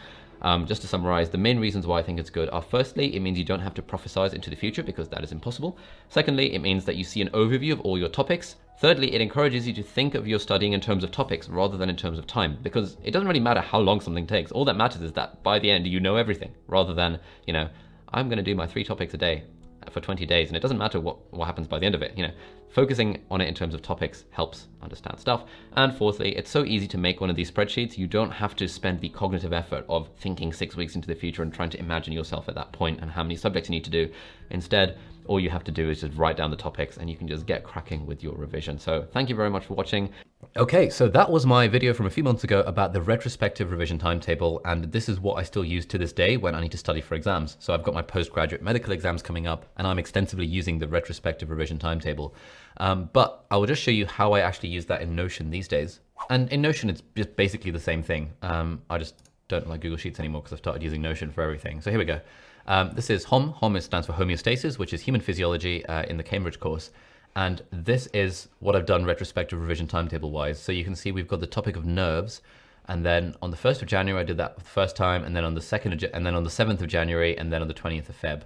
Just to summarize, the main reasons why I think it's good are: firstly, it means you don't have to prophesize into the future because that is impossible. Secondly, it means that you see an overview of all your topics. Thirdly, it encourages you to think of your studying in terms of topics rather than in terms of time, because it doesn't really matter how long something takes. All that matters is that by the end you know everything, rather than, I'm going to do my 3 topics a day for 20 days, and it doesn't matter what happens by the end of it. Focusing on it in terms of topics helps understand stuff. And fourthly, it's so easy to make one of these spreadsheets. You don't have to spend the cognitive effort of thinking 6 weeks into the future and trying to imagine yourself at that point and how many subjects you need to do. Instead, all you have to do is just write down the topics and you can just get cracking with your revision. So thank you very much for watching. Okay, so that was my video from a few months ago about the retrospective revision timetable, and this is what I still use to this day when I need to study for exams. So I've got my postgraduate medical exams coming up, and I'm extensively using the retrospective revision timetable. But I will just show you how I actually use that in Notion these days. And in Notion, it's just basically the same thing. I just don't like Google Sheets anymore because I've started using Notion for everything. So here we go. This is HOM. HOM stands for homeostasis, which is human physiology in the Cambridge course. And this is what I've done retrospective revision timetable wise. So you can see we've got the topic of nerves. And then on the 1st of January, I did that for the first time. And then on the 7th of January, and then on the 20th of Feb.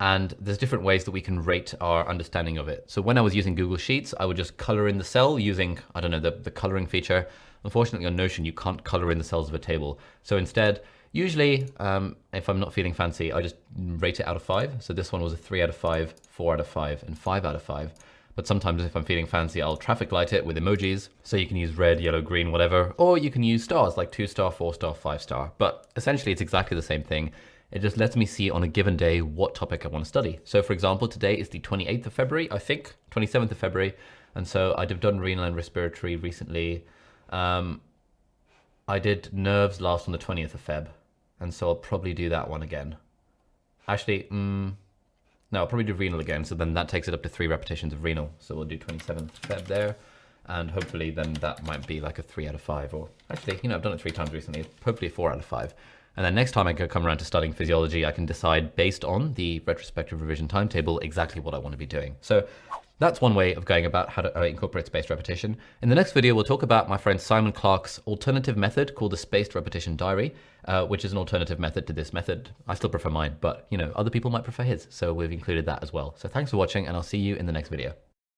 And there's different ways that we can rate our understanding of it. So when I was using Google Sheets, I would just color in the cell using, the coloring feature. Unfortunately on Notion, you can't color in the cells of a table. So instead, Usually, if I'm not feeling fancy, I just rate it out of 5. So this one was a 3 out of 5, 4 out of 5, and 5 out of 5. But sometimes if I'm feeling fancy, I'll traffic light it with emojis. So you can use red, yellow, green, whatever, or you can use stars like 2-star, 4-star, 5-star. But essentially it's exactly the same thing. It just lets me see on a given day what topic I want to study. So for example, today is the 28th of February, I think, 27th of February. And so I'd have done renal and respiratory recently. I did nerves last on the 20th of Feb. And so I'll probably do that one again. Actually, no, I'll probably do renal again. So then that takes it up to 3 repetitions of renal. So we'll do 27th Feb there. And hopefully then that might be like a 3 out of 5. Or actually, I've done it 3 times recently. Hopefully a 4 out of 5. And then next time I come around to studying physiology, I can decide based on the retrospective revision timetable exactly what I want to be doing. So that's one way of going about how to incorporate spaced repetition. In the next video, we'll talk about my friend Simon Clark's alternative method called the spaced repetition diary, which is an alternative method to this method. I still prefer mine, but other people might prefer his. So we've included that as well. So thanks for watching, and I'll see you in the next video.